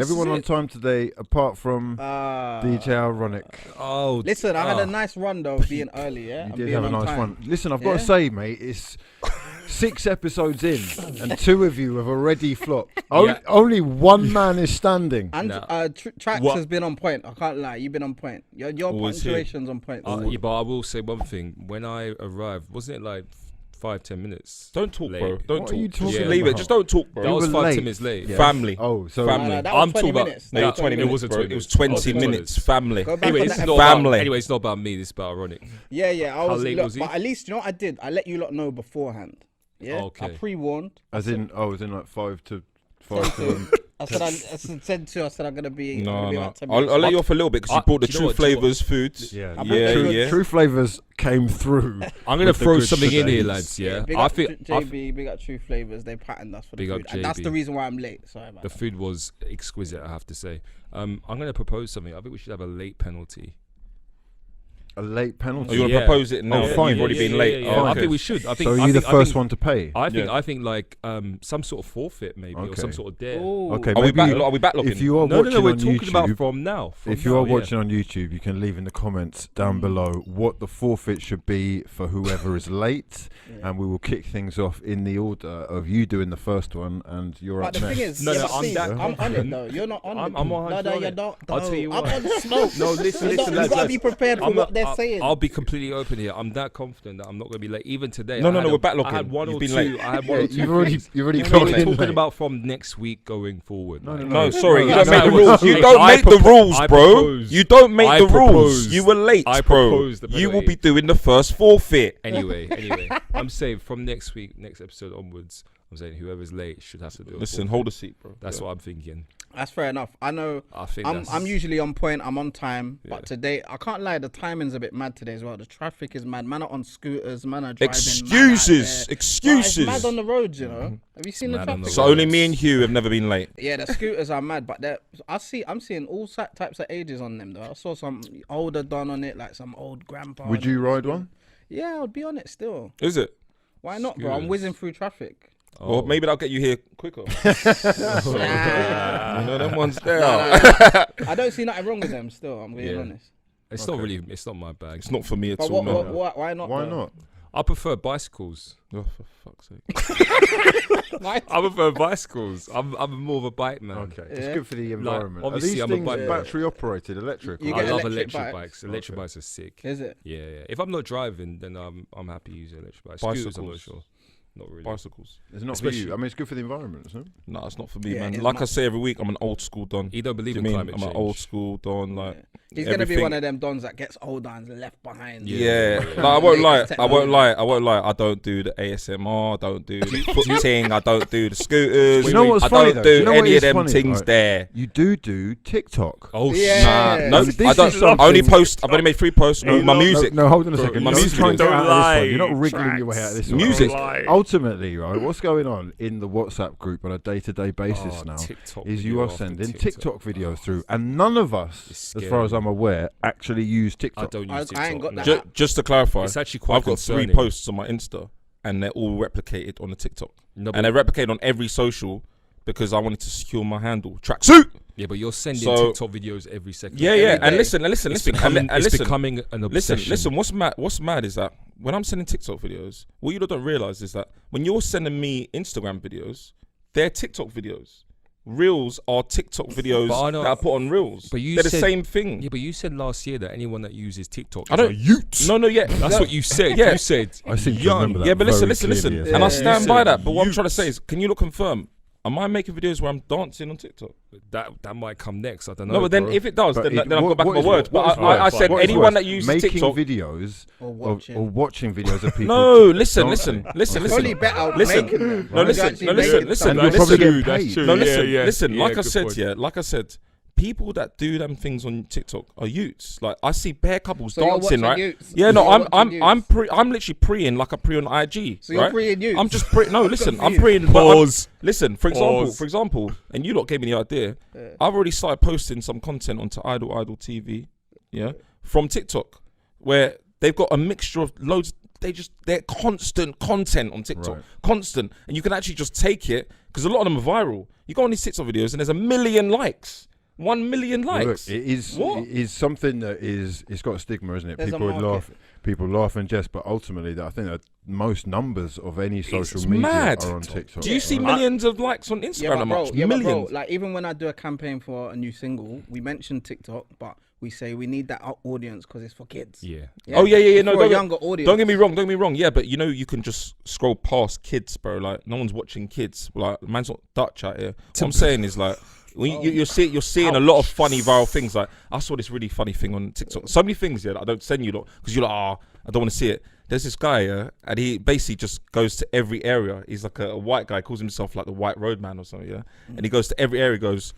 Everyone on time today, apart from DJ Ironic. Oh, listen, I had a nice run though, being early. Yeah, You and did being have a on nice time. one. Listen, I've got to say, mate, it's 6 episodes in, and 2 of you have already flopped. Only one man is standing. And Tracks has been on point. I can't lie, you've been on point. Your punctuation's on point. yeah, but I will say one thing. When I arrived, wasn't it like 5-10 minutes? Don't talk, late. bro. Don't What talk. are you talking Just leave it. about? Just don't talk, bro. That was were 5-10 late. minutes late. Yeah. Family. Oh, so Family. that was I'm 20 talking about. minutes. No, 20 minutes. It wasn't bro. 20 It was minutes. 20 minutes. Family. Go back Anyway, on this that is not episode. about, anyway, it's not about me. This is about Ironic. Yeah. I was. late Look, was he? but at least you know what I did. I let you lot know beforehand. Yeah. Okay. I pre-warned. as in like 5 to 1. I said to. I said I'm gonna be. No. About 10 minutes. I'll let you off a little bit because you brought the do you know true what- do you know flavors foods. Yeah. Yeah. True Flavors came through. I'm gonna with the throw goods something in today. here, lads. Yeah, Big I up think JB, big up True Flavors. They patterned us for the Big up food, and that's JB. the reason why I'm late. Sorry about the that. food was exquisite. I have to say. I'm gonna propose something. I think we should have a late penalty. A late penalty. Oh, you want to Yeah. propose it now? Oh, fine. You've already been late. Yeah. Oh, I okay. think we should. I think. So I are you the think- first one to pay? I think. Yeah. I think like some sort of forfeit maybe, or some Okay. sort of dare. Ooh. Okay, Are we maybe backlocking? if you are No, watching we're on talking YouTube, about from now. if you are watching on YouTube, you can leave in the comments down below what the forfeit should be for whoever is late, and we will kick things off in the order of you doing the first one and you're But up the next. thing is, No, yeah, no, but I'm see, that I'm on it confident. though. You're not on it. I'm No, 100% no, on you're it. not. I'll tell you I'm what. on the smoke. No, listen, You lads, gotta lads. be prepared for what they're saying. I'll be completely open here. I'm that confident that I'm not going to be late. Even today. No, I had we're backlocking. I had one You've or been two. late. I had one or two. You've already No, clocked we're in talking late. about from next week going forward. No, like. no, No, sorry, you no, don't make the no, rules. no, You no. don't I make the rules, I bro. propose- You don't make I the rules. propose- You were late, I bro. propose the You will penalty. be doing the first forfeit. Anyway, I'm saying from next week, next episode onwards, I'm saying whoever's late should have to do it. Listen, hold a seat, bro. That's what I'm thinking. That's fair enough. I know. I think I'm usually on point. I'm on time. Yeah. But today, I can't lie. The timing's a bit mad today as well. The traffic is mad. Man are on scooters. Man are driving. Excuses, excuses. It's mad on the road, you know. Have you seen the mad on traffic? the So only me and Hugh have never been late. Yeah, the scooters are mad, but I'm seeing all types of ages on them though. I saw some older Don on it, like some old grandpa. Would on you it. ride one? Yeah, I'd be on it still. Is it? Why not, bro? I'm Scooters. whizzing through traffic. Well, maybe that'll get you here quicker. Nah. You know, them ones there. I don't see nothing wrong with them still, I'm being Yeah. honest. It's not really. It's not my bag. It's not for me at But all, man. why not? Why though? not? I prefer bicycles. Oh, for fuck's sake. Why? I prefer bicycles. I'm more of a bike man. Okay, it's Yeah. good for the environment. obviously Are these I'm a things bike- battery operated, electric? You or- I get love electric electric bikes? bikes. Electric Okay. bikes are sick. Is it? Yeah. If I'm not driving, then I'm happy using electric bikes. Scooters, I'm not Bicycles. sure. Not really. Bicycles. It's not for Especially- you. I mean, it's good for the environment, isn't it? No, it's not for me, Yeah, man. it's Like I not. say every week, I'm an old school don. You don't believe Do in you mean climate I'm change. an old school don? Like, He's gonna be everything- one of them dons that gets older and left behind. Yeah, Yeah. No, I won't lie. Latest I won't technology. lie. I won't lie. I don't do the ASMR. I don't do the foot ting. I don't do the scooters. You know what's I funny, don't though? do You know what any of is them funny, things right? there. You do TikTok. Oh Yeah. shit. No, This I is don't. I only something- post. I've only made 3 posts with my music. No, hold on a second. My You're music trying to get videos. out of this Don't one. You're not lie. wriggling your way out of this one. Music. Ultimately, right, what's going on in the WhatsApp group on a day-to-day basis Oh, now TikTok is you video are after sending TikTok videos through, and none of us, It's as far as scary. I'm aware, actually use I TikTok. don't use I TikTok. ain't got no. that. Just to clarify, It's actually quite I've got 3 concerning. posts on my Insta, and they're all replicated on the TikTok, No, and but, they're replicated on every social because I wanted to secure my handle. Tracksuit. yeah, but you're sending So- TikTok videos every second. Yeah, Every yeah. And day. listen, It's and listen. becoming an Listen, obsession. listen. What's mad is that when I'm sending TikTok videos, what you don't realize is that when you're sending me Instagram videos, they're TikTok videos. Reels are TikTok videos But I know- that I put on Reels. but you they're the said- same thing. Yeah, but you said last year that anyone that uses TikTok I is don't. a youth. No, yeah. That's what you said. Yeah. You said I seem to young. remember that. Yeah, but listen, very listen. clearly, And I Yeah. stand You by said that. But what I'm trying to youths. say is, can you look confirm? Am I making videos where I'm dancing on TikTok? that might come next. I don't know. No, but then bro. if it does, But then it- I've got back what my is words. what But is I worse? said What is anyone worse? that uses making TikTok. videos Or or watching videos of people. No, listen. Probably Listen. better Listen. making them. No, You're listen. actually No, listen. making Listen. And No, you're probably listen. getting That's paid. true. No, Yeah, listen. yeah. Listen. Yeah, Like I good said, point. like I said, people that do them things on TikTok are youths. Like I see bare couples So you're dancing, watching right? youths. Yeah, no, You're I'm watching I'm literally preying like I pre on IG. So you're right? preying youths. I'm just no. Listen, I'm confused. preying. but I'm- Pause. Listen, for Pause. example, and you lot gave me the idea. I've already started posting some content onto Idol TV, yeah, from TikTok, where they've got a mixture of loads. they're constant content on TikTok, Right. constant, and you can actually just take it because a lot of them are viral. You go on these TikTok videos and there's 1 million likes, 1 million Well, likes. look, it is What? it is something that it's got a stigma, isn't it? There's a People laugh and jest, but ultimately, I think that most numbers of any social It's media mad. are on TikTok. Do you see right? millions of likes on Instagram? Yeah, but that bro, much? yeah, but bro, Millions. like even when I do a campaign for a new single, we mention TikTok, but we say we need that audience because it's for kids. Yeah. Oh yeah. It's No, for a don't, younger audience. don't get me wrong. Yeah, but you know you can just scroll past kids, bro. Like no one's watching kids. Like man's not Dutch out here. What I'm saying is like. When you're seeing a lot of funny viral things. Like I saw this really funny thing on TikTok. So many things, yeah, that I don't send you because you're like, I don't want to see it. There's this guy, and he basically just goes to every area. He's like a white guy, calls himself like the White Road Man or something, yeah. And he goes to every area. Goes,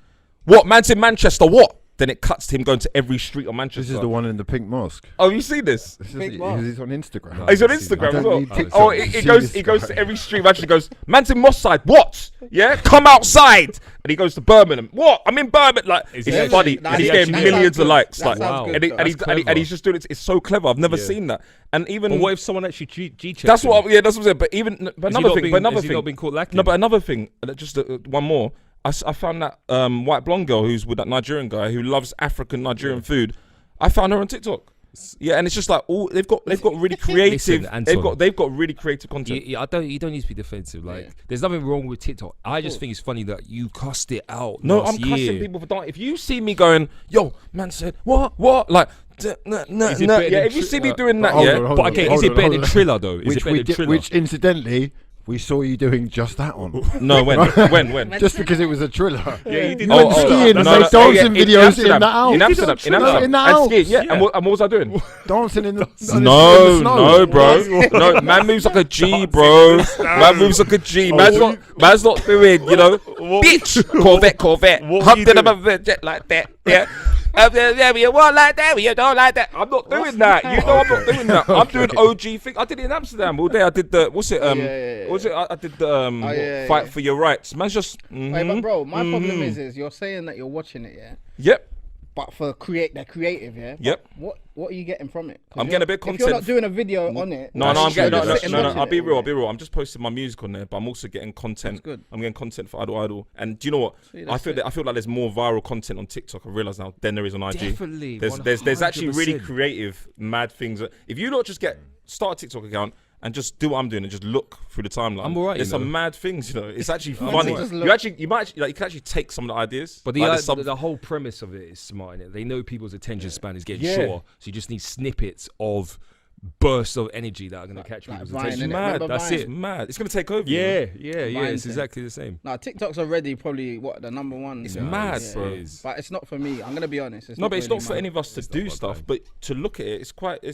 what? Man's in Manchester. What? Then it cuts to him going to every street of Manchester. This is the one in the pink mosque. Oh, you see this? This Pink is, mosque. he's on Instagram. No. Oh, he's on I Instagram as don't well. need TikTok Oh, to he see goes. this He goes guy. to every street. Actually goes. Man's in Moss Side. What? Yeah, come outside. And he goes to Birmingham. What? I'm in Birmingham. Like Is it's he funny. Nah, and he's that getting sounds millions good. of likes. That Like, sounds wow. good, and, he, though. and, he's, That's and, he, and clever. he's just doing it. It's so clever. I've never Yeah. seen that. And even But what if someone actually G-checked that's him? what. Yeah, that's what I'm saying. But even but Has he another not thing. been- But another has he thing. not been caught lacking? No, but another thing. Just one more. I found that white blonde girl who's with that Nigerian guy who loves African Nigerian food. I found her on TikTok. Yeah, and it's just like all they've got really creative. Listen, Anton. they've got really creative content. You don't need to be defensive. Like, there's nothing wrong with TikTok. I just think it's funny that you cussed it out. No, last I'm cussing year. people for that. If you see me going, yo, man said what, like, Is it yeah. better than If you see me Tri- doing that, hold yeah. on, hold But on, okay, hold is it on, better hold than on. Triller though? Is it better than Triller? Which incidentally, we saw you doing just that on. No, when? Just because it was a Triller. Yeah, you did. You went skiing and made dancing videos in the Alps. In Amsterdam, In the and Alps. skiing, yeah. And what was I doing? Dancing in the snow. No, bro. No, man moves like a G, bro. Man moves like a G. Man's not doing, bitch. Corvette. Hop to the jet like that. Yeah. You want like that, you don't like that. I'm not doing that. You know I'm not doing that. I'm doing OG thing. I did it in Amsterdam all day. I did the yeah. what's it? I did the fight for your rights. Man's just Wait, but bro, my problem is you're saying that you're watching it, yeah. Yep. But for they're creative, yeah. Yep. But what are you getting from it? 'Cause I'm getting a bit of If you're content not doing a video on it, No, I'm getting you're just sitting no. watching I'll it be all real. day. I'm just posting my music on there, but I'm also getting content. That's good. I'm getting content for Idol. And do you know what? See, I feel like there's more viral content on TikTok. I realize now than there is on IG. Definitely, There's actually really 100%. creative, mad things. If you don't just start a TikTok account and just do what I'm doing and just look through the timeline. I'm alright, There's you know. some mad things. It's actually I'm funny. just You can actually take some of the ideas. But like there's some- the whole premise of it is smart. Innit? They know people's attention span is getting Yeah. short, so you just need snippets of bursts of energy that are going to catch like people's Vine, attention. innit? mad. Remember That's Vine? it. mad. It's gonna take over. you know? Yeah. Vine It's thing. exactly the same. Nah, TikTok's already probably the number one. It's Yeah. mad, Yeah. bro. It is. But it's not for me. I'm gonna be honest. No, but it's really not for mine. any of us to It's do not my stuff. time. But to look at it, it's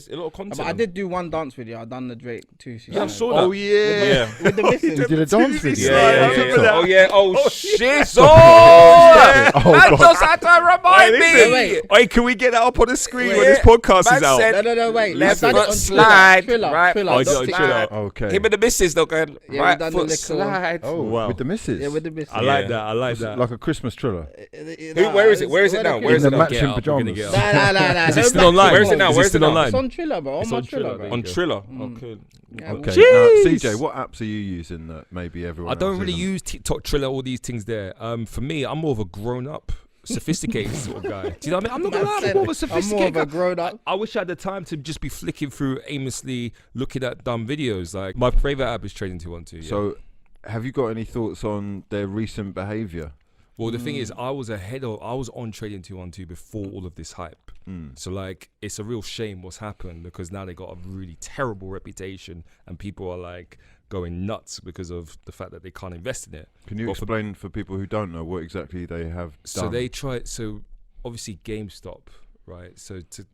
a lot of content. But I did do one dance video. I done the Drake 2. Yeah, I saw that. Oh yeah. Yeah. With the missus. You did a dance video. Yeah. Oh yeah. Oh shit. Oh, Oh, that God. just had to remind me. Wait. Hey, can we get that up on the screen Wait. when this podcast Man is out? said- No, wait. Left I've done it foot on slide, Triller. right Triller, foot not slide. TikTok. Okay. Him and the missus though, going Yeah, we right done the foot little- slide. Oh, Wow. with the missus. Yeah, with the missus. I like Yeah. that. I like that. Like a Christmas Triller. Where is it? Where is it now? Where is In it the now? matching Get up, we're gonna pajamas. get Nah. Is it no still black online? Where is it now? Is Where it is it still now? online? It's on Triller, bro. It's On my on Triller, Triller, there bro. you On go. Triller. Mm. Okay. Yeah, Okay. well, Now, CJ, what apps are you using that maybe everyone? I don't else really isn't? use TikTok, Triller, all these things there. For me, I'm more of a grown-up, sophisticated sort of guy. Do you know what I mean? I'm not gonna lie, I'm more of a I'm more sophisticated of a guy. grown up. I wish I had the time to just be flicking through aimlessly, looking at dumb videos. Like my favorite app is Trading 212. Yeah. So, have you got any thoughts on their recent behaviour? Well, the thing is, I was on Trading 212 before all of this hype. So like, it's a real shame what's happened because now they got a really terrible reputation and people are like going nuts because of the fact that they can't invest in it. Can you But for- explain for people who don't know what exactly they have done? So obviously GameStop, right? So to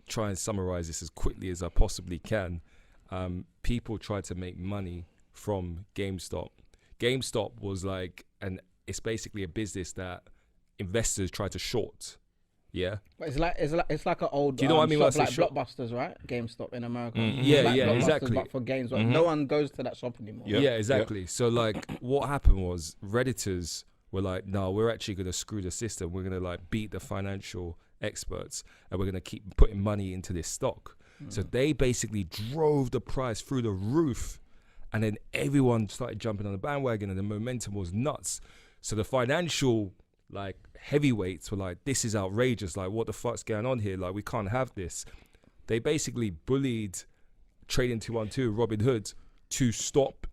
try and summarize this as quickly as I possibly can, people tried to make money from GameStop. GameStop was like it's basically a business that investors try to short. Yeah. But it's like an old. Do you know what I mean when shop I like say shop? Blockbusters, right? GameStop in America. Yeah, Like yeah, Blockbusters, exactly. But for games, but no one goes to that shop anymore. Yeah, exactly. So like what happened was Redditors were like, no, we're actually going to screw the system. We're going to like beat the financial experts and we're going to keep putting money into this stock. So they basically drove the price through the roof, and then everyone started jumping on the bandwagon, and the momentum was nuts. So the financial like heavyweights were like, this is outrageous, like what the fuck's going on here, like we can't have this. They basically bullied Trading 212, Robin Hood, to stop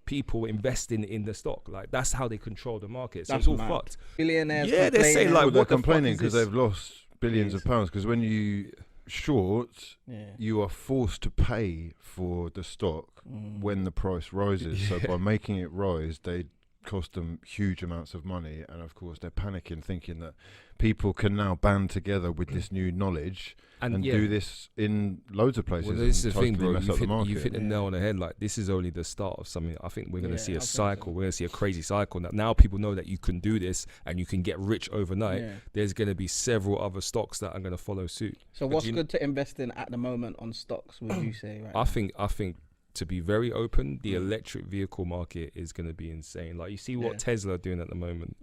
people investing in the stock. Like that's how they control the market. So That's it's all mad. fucked. Billionaires. Yeah, they say complaining. like, Well, they're what the fuck complaining is because this? they've lost billions of pounds. Because when you short, you are forced to pay for the stock when the price rises. So by making it rise, they cost them huge amounts of money, and of course they're panicking, thinking that people can now band together with this new knowledge and do this in loads of places. Well, this is and the thing, totally bro. mess up the market. You've hit the nail on the head. Like this is only the start of something. I think we're gonna see I a think cycle. so. We're gonna see a crazy cycle. Now people know that you can do this and you can get rich overnight. Yeah. There's gonna be several other stocks that are gonna follow suit. So what's good to invest in at the moment on stocks? Would you say? Right. I think to be very open, the electric vehicle market is going to be insane. Like you see what Tesla are doing at the moment.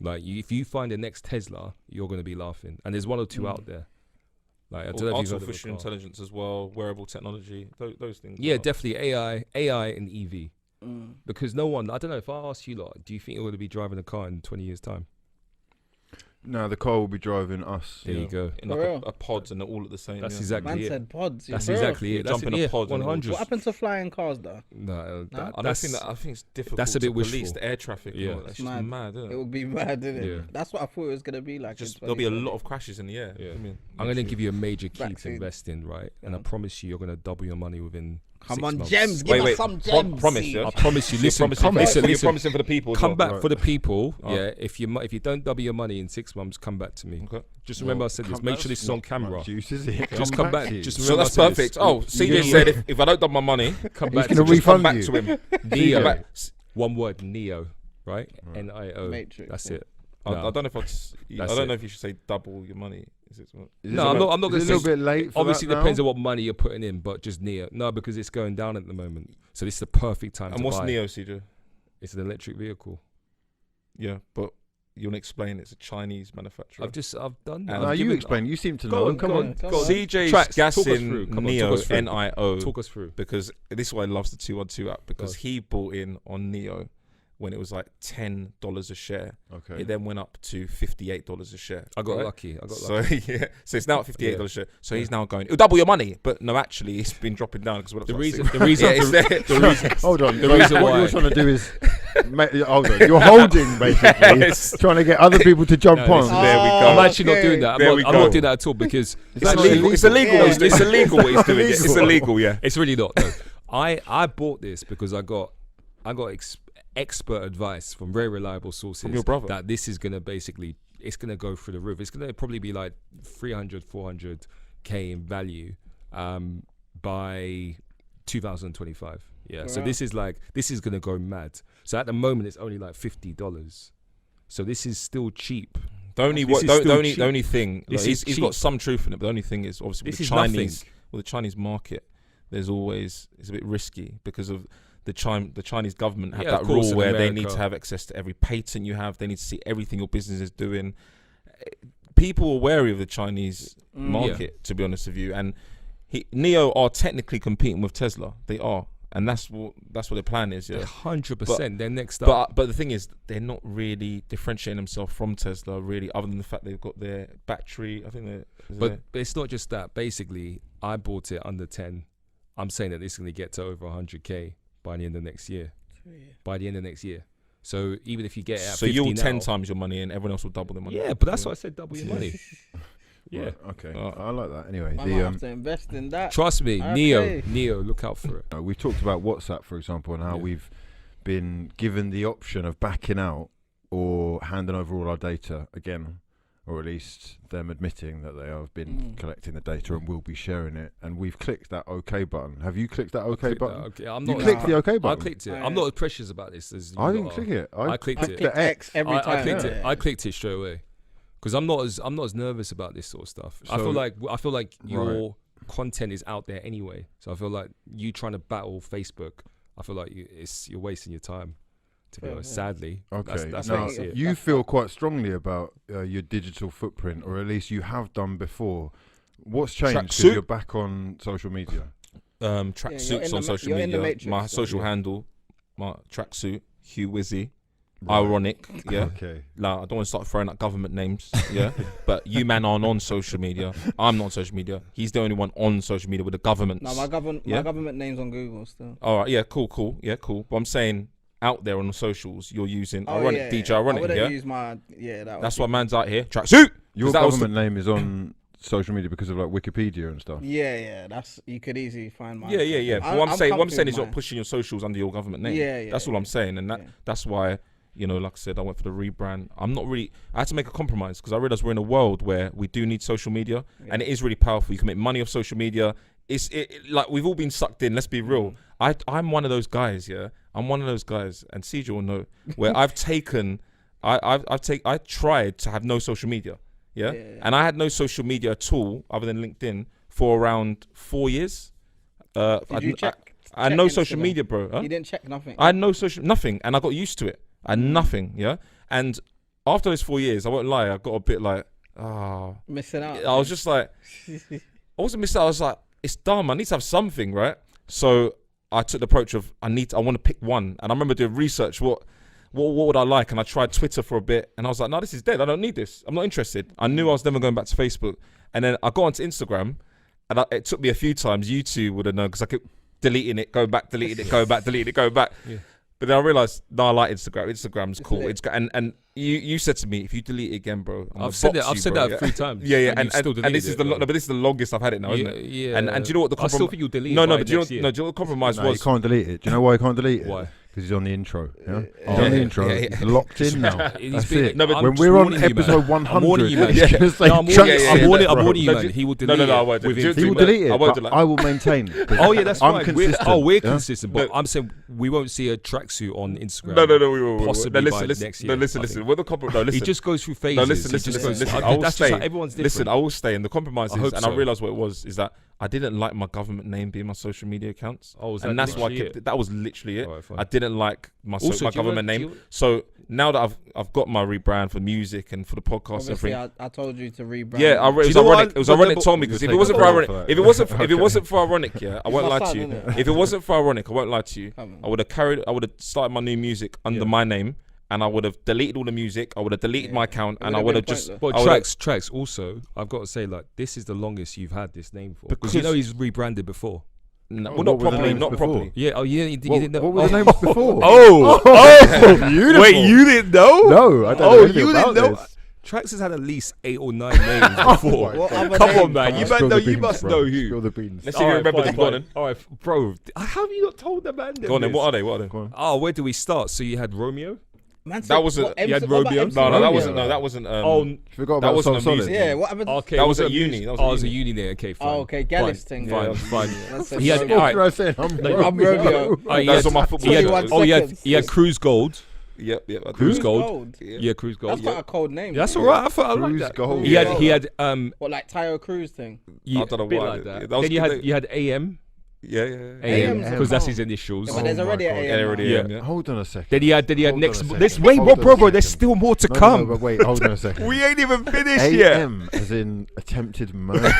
Like if you find the next Tesla, you're going to be laughing. And there's one or two out there. Like I don't know if you've heard of artificial a car. intelligence as well, wearable technology, those things. Yeah, are- definitely AI and EV. Because no one, I don't know, if I ask you lot, do you think you're going to be driving a car in 20 years' time? No, the car will be driving us. There you go. in For like real? a pods and they're all at the same. That's yeah. exactly Man it. said pods. That's bro. exactly it. Jump That's in a it. pod and all 100. What happened to flying cars though? No, No? I don't think that. I think it's difficult. that's a bit to police wishful. the air traffic. Yeah. That's just mad. Isn't It it? would be mad, isn't it? Yeah. That's what I thought it was gonna be like. Just in there'll be a 2020. lot of crashes in the air. Yeah. I mean, I'm going to literally. give you a major key to Vaccine. invest in, right? And I promise you, you're going to double your money within Come 6 on, months. gems. Give us some gems. promise, see. yeah? I promise you. You're Listen, promising, listen, you're listen. promising for the people. as Come well. back for the people. Alright. Yeah, if you don't double your money in 6 months, come back to me. Okay. Just remember I said this. Make sure this is on camera. Juice, is it? Just come back. to you. Just So remember that's I said this. perfect. Oh, CJ said if I don't double my money, Come He's back. gonna to just come refund back you. to him. Neo. Come back. One word, Neo. Right? NIO. Matrix, That's yeah. it. I No. don't know if I That's don't it. know if you should say double your money. Is it? Is No, it I'm a- not going to is it say. a little bit late. For Obviously, that depends now? on what money you're putting in, but just Neo. No, because it's going down at the moment. So this is the perfect time And to what's buy. Neo, CJ? It's an electric vehicle. Yeah, but you want to explain it's a Chinese manufacturer. I've done that. And No, I've you given- explain. You seem to Go know. on, Come go on. on. Go on. CJ's Tracks, talk us gassing through. Come on, Neo talk us through. NIO Talk us through. because this is why I loves the 212 app because Go. he bought in on Neo when it was like $10 a share. Okay. It then went up to $58 a share. I got right? lucky. So yeah, so it's now at $58 a share. So he's now going, it'll double your money, but no, actually, it's been dropping down because The reason, the reason, Yeah, it's the, there. the reason, Hold on. The so reason what why- you're trying to do is, hold on. You're holding basically, Yes. trying to get other people to jump No, on. listen, There we go. I'm actually not Okay. doing that. There we I'm not go. doing that at all because It's actually illegal. It's illegal. Yeah. It's illegal what he's doing. It's Illegal. illegal. Yeah. it's really not. No. I bought this because I got expert advice from very reliable sources From your brother. that this is gonna basically it's gonna go through the roof. It's gonna probably be like 300, 400k in value by 2025. Yeah. So Wow. this is gonna go mad. So at the moment it's only like $50. So this is still cheap. The only This is the still only cheap. the only thing This like, is he's got cheap. some truth in it, but the only thing is obviously with This the is Chinese nothing. with the Chinese market, there's always it's a bit risky because of the Chinese government have Yeah, that of course, rule in where they need America. to have access to every patent you have. They need to see everything your business is doing. People are wary of the Chinese market, to be honest with you. And Neo are technically competing with Tesla. They are, and that's what their plan is. Yeah. 100%. They're next up. But the thing is, they're not really differentiating themselves from Tesla, really, other than the fact they've got their battery. I think they're. But it's not just that. Basically, I bought it under 10. I'm saying that this is going to get to over 100k by the end of next year. By the end of next year. So even if you get it at So 50 you'll now, 10 times your money, and everyone else will double their money. Yeah, but that's why I said double your money. Yeah. Right, okay. Oh. I like that. Anyway, I might have to invest in that. Trust me, Okay. Neo, look out for it. we talked about WhatsApp, for example, and how Yeah. we've been given the option of backing out or handing over all our data again, or at least them admitting that they have been collecting the data and will be sharing it. And we've clicked that OK button. Have you clicked that OK button? Okay, I'm You not. clicked the OK I button? clicked it. Oh, I'm yeah. not as precious about this as you I didn't lot click are. it. I clicked it. Click X every time. I clicked it. Yeah. I clicked it straight away because I'm not as nervous about this sort of stuff. I feel like your content is out there anyway. So I feel like you trying to battle Facebook. I feel like you're wasting your time. To be honest, sadly. Okay. That's now, how I see it. you feel quite strongly about your digital footprint, or at least you have done before. What's changed? Because Tracksuit. you're back on social media. Tracksuits on social you're in the media. matrix, My though. social handle, my tracksuit, Hugh Wizzy. Ironic, yeah. Okay. Like, I don't want to start throwing out government names, yeah. But you man aren't on social media. I'm not on social media. He's the only one on social media with the government. No, my government name's on Google still. All right, yeah, cool, yeah, cool. But I'm saying out there on the socials, you're using Oh, Ironic, yeah, DJ I Ironic, wouldn't yeah. use my That's why man's out here. Tracksuit. Your that was government name is on social media because of like Wikipedia and stuff. Yeah, that's you could easily find my. Yeah. But what I'm saying is you're pushing your socials under your government name. Yeah. That's all I'm saying, and that's why. You know, like I said, I went for the rebrand. I had to make a compromise because I realized we're in a world where we do need social media, and it is really powerful. You can make money off social media. Like we've all been sucked in. Let's be real. I'm one of those guys. Yeah, I'm one of those guys, and CJ will know where I tried to have no social media. Yeah, and I had no social media at all other than LinkedIn for around 4 years. Did you check? I had no Instagram? social media, bro. Huh? You didn't check nothing. I had no nothing, and I got used to it. I had nothing, yeah. And after those 4 years, I won't lie, I got a bit like, missing out. I was just like, I wasn't missing out. I was like, it's dumb. I need to have something, right? So I took the approach of I want to pick one. And I remember doing research. What would I like? And I tried Twitter for a bit, and I was like, no, this is dead. I don't need this. I'm not interested. I knew I was never going back to Facebook. And then I got onto Instagram, and it took me a few times. You two would have known because I kept deleting it, go back, deleting it, go back, deleting it, go back. Yeah. But then I realized, no, I like Instagram. Instagram's cool. And you said to me, if you delete it again, bro, I've said that 3 times. Yeah. And this is but this is the longest I've had it now, isn't it? Yeah. And do you know what the compromise? I still think you'll delete it. No, but do you know what the compromise No, was? you can't delete it. Do you know why you can't delete it? Why? Because he's on the intro. Yeah? He's on the intro. Yeah. He's locked in now. That's it. No, but when we're on episode 100, I'm warning you, man. he's gonna say I'm warning you, man. He will delete it. No, I won't. He will delete it. I will maintain. Oh yeah, that's I'm fine. consistent. We're consistent, but I'm saying we won't see a tracksuit on Instagram. No, we will. Possibly by listen, next year. No, listen. What the compromise? No, listen. He just goes through phases. No, listen. I will stay. Everyone's different. Listen, I will stay. And the compromise is, and I so. realised what it was, is that I didn't like my government name being my social media accounts. Oh, and that's why I kept it. That was literally it. Right, I didn't like my government name. So now that I've got my rebrand for music and for the podcast and Obviously, everything. I told you to rebrand. Yeah, it was ironic. It was ironic. Told me because if it wasn't for ironic, if it wasn't for ironic, yeah, I won't lie to you. If it wasn't for ironic, I won't lie to you. I would have started my new music under my name. And I would have deleted all the music. I would have deleted my account, and I would have just. But tracks. Also, I've got to say, like, this is the longest you've had this name for, because you know he's rebranded before. No, well, not properly. Yeah. Oh, you didn't know. What were the names before? Wait, you didn't know? No, I don't know anything about this. Tracks has had at least 8 or 9 names before. Come on, man. You must know who. Spill the beans. Let's see if you remember them. Go on then. All right, bro. How have you not told the man? Go on then. What are they? Oh, where do we start? So you had Romeo. That wasn't. You had Romeo. No, that wasn't. No, that wasn't. Forgot about wasn't a Solid. music. Yeah, what happened? Okay, that was at uni. That was a uni there. Okay, fine. Oh, okay, Gallus thing. Fine. He had. What did I say? I'm Romeo. That's on my football. He had Cruise Gold. Yep. Cruise Gold. Yeah, Cruise Gold. That's not a cold name. That's all right. I like that. Gold. He had what, like Tyro Cruz thing? I don't know why. Like that. Then you had AM. Yeah. AM, because that's his initials. Yeah, but there's already an AM. Yeah. Hold on a second. Then he had next. Wait, bro. There's still more to come. No, but wait, hold on a second. We ain't even finished yet. AM as in attempted murder.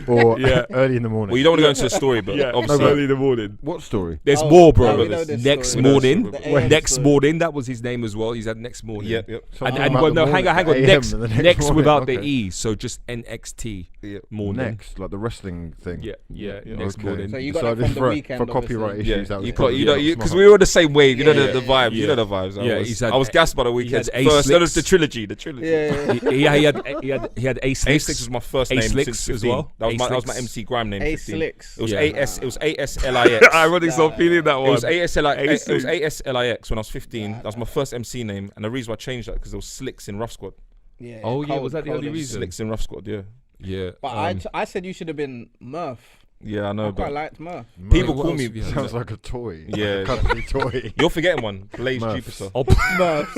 Or early in the morning. Well, you don't want to go into the story, but obviously early in the morning. What story? There's more, bro. we know this Next story. morning. Next story. morning. That was his name as well. He's had next morning. Yep. And well, no, hang on. Next without the E. So just NXT morning. Next, like the wrestling thing. Yeah. Next morning. So you got that from the weekend for copyright issues. Because we were on the same wave. You know the vibes. You know the vibes. Yeah, I was gassed by the weekend. First, that was the trilogy. Yeah. He had A Slicks. A6 was my first name since 15. As well. That was my MC Grime name. A 15. Slicks. It was ASLIX. Ironic, stop feeling that one. It was ASLIX when I was 15. That was my first MC name, and the reason why I changed that because there was Slicks in Rough Squad. Yeah. Oh yeah, was that the only reason? Slicks in Rough Squad, yeah. Yeah. But I said you should have been Murph. Yeah, I know. I quite But liked Murph. people call me. Sounds like a toy. Yeah. Like a cuddly toy. You're forgetting one. Blaze Jupiter. Murph.